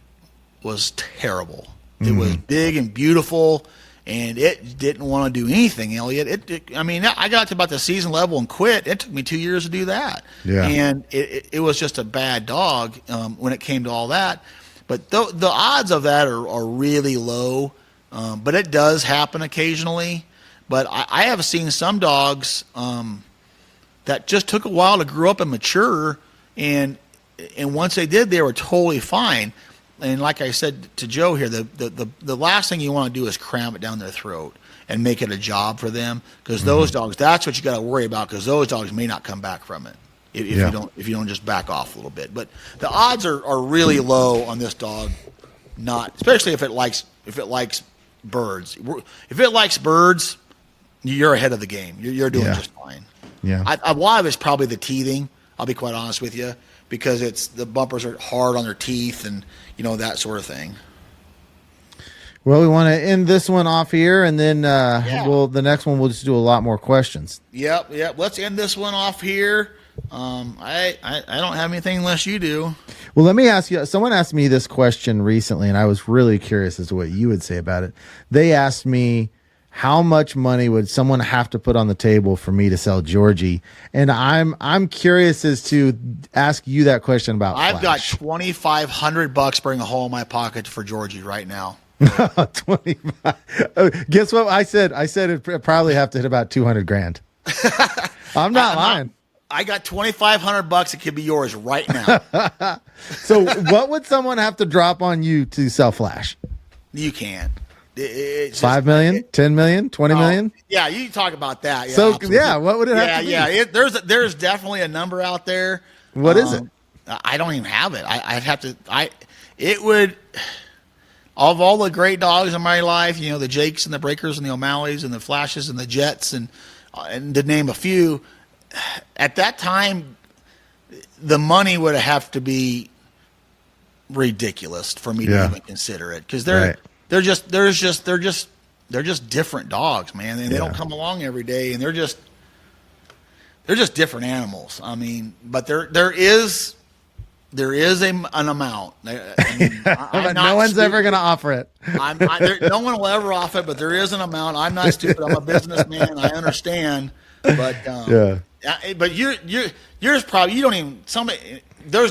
Speaker 5: was terrible. It was big and beautiful, and it didn't want to do anything, Elliot. I got to about the season level and quit. It took me 2 years to do that. Yeah. And it was just a bad dog when it came to all that. But the odds of that are really low. But it does happen occasionally. But I have seen some dogs that just took a while to grow up and mature, and once they did, they were totally fine. And like I said to Joe here, the last thing you want to do is cram it down their throat and make it a job for them, because those dogs, that's what you got to worry about, because those dogs may not come back from it if you don't just back off a little bit. But the odds are really low on this dog, especially if it likes birds. If it likes birds, you're ahead of the game. You're doing just fine.
Speaker 6: Yeah.
Speaker 5: A lot of it's probably the teething. I'll be quite honest with you, because the bumpers are hard on their teeth and that sort of thing.
Speaker 6: Well, we want to end this one off here, and then the next one we'll just do a lot more questions.
Speaker 5: Yep. Let's end this one off here. I don't have anything unless you do.
Speaker 6: Well, let me ask you. Someone asked me this question recently, and I was really curious as to what you would say about it. They asked me, how much money would someone have to put on the table for me to sell Georgie? And I'm curious as to ask you that question about
Speaker 5: I've got
Speaker 6: Flash.
Speaker 5: $2,500 burning a hole in my pocket for Georgie right now.
Speaker 6: 25. Guess what I said? I said it probably have to hit about 200 grand. I'm not lying.
Speaker 5: I got $2,500. It could be yours right now.
Speaker 6: So what would someone have to drop on you to sell Flash?
Speaker 5: You can't. It's
Speaker 6: 5 million, 10 million, 20 million?
Speaker 5: Yeah, you talk about that. Yeah,
Speaker 6: So
Speaker 5: absolutely.
Speaker 6: yeah, what would it have to be?
Speaker 5: Yeah. There's definitely a number out there.
Speaker 6: What is it?
Speaker 5: I don't even have it. I'd have to. It would. Of all the great dogs in my life, you know, the Jakes and the Breakers and the O'Malleys and the Flashes and the Jets and to name a few. At that time, the money would have to be ridiculous for me to even consider it, because they're just different dogs, man, and they don't come along every day, and they're just different animals. I mean, but there is an amount.
Speaker 6: But no one's ever going to offer it.
Speaker 5: No one will ever offer it, but there is an amount. I'm not stupid. I'm a businessman. I understand. But but yours probably, you don't even, somebody,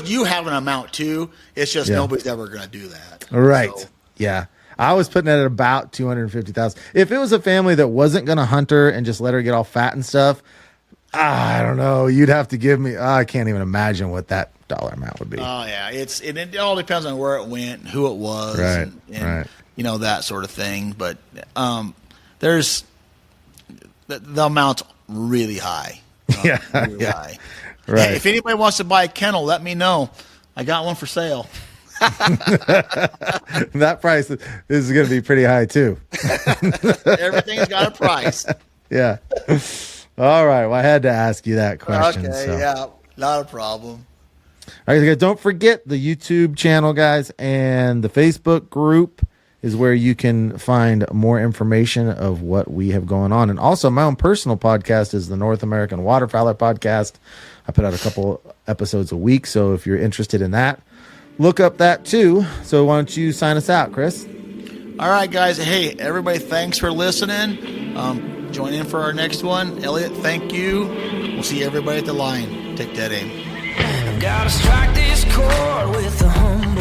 Speaker 5: you have an amount too. It's just nobody's ever going to do that.
Speaker 6: Right.
Speaker 5: So,
Speaker 6: yeah. I was putting it at about 250,000. If it was a family that wasn't going to hunt her and just let her get all fat and stuff, I don't know. You'd have to give me, I can't even imagine what that dollar amount would be.
Speaker 5: Oh yeah. It all depends on where it went and who it was,
Speaker 6: right.
Speaker 5: and you know, that sort of thing. But there's the amount's really high. Really high.
Speaker 6: Right.
Speaker 5: Hey, if anybody wants to buy a kennel, let me know. I got one for sale.
Speaker 6: That price is going to be pretty high too.
Speaker 5: Everything's got a price.
Speaker 6: Yeah. All right. Well, I had to ask you that question.
Speaker 5: Okay.
Speaker 6: So.
Speaker 5: Yeah. Not a problem.
Speaker 6: All right, guys, don't forget the YouTube channel, guys, and the Facebook group is where you can find more information of what we have going on. And also, my own personal podcast is the North American Waterfowler Podcast. I put out a couple episodes a week, so if you're interested in that, look up that too. So why don't you sign us out, Chris?
Speaker 5: All right, guys. Hey, everybody, thanks for listening. Join in for our next one. Elliot, thank you. We'll see everybody at the line. Take that aim.
Speaker 7: Gotta strike this chord with the home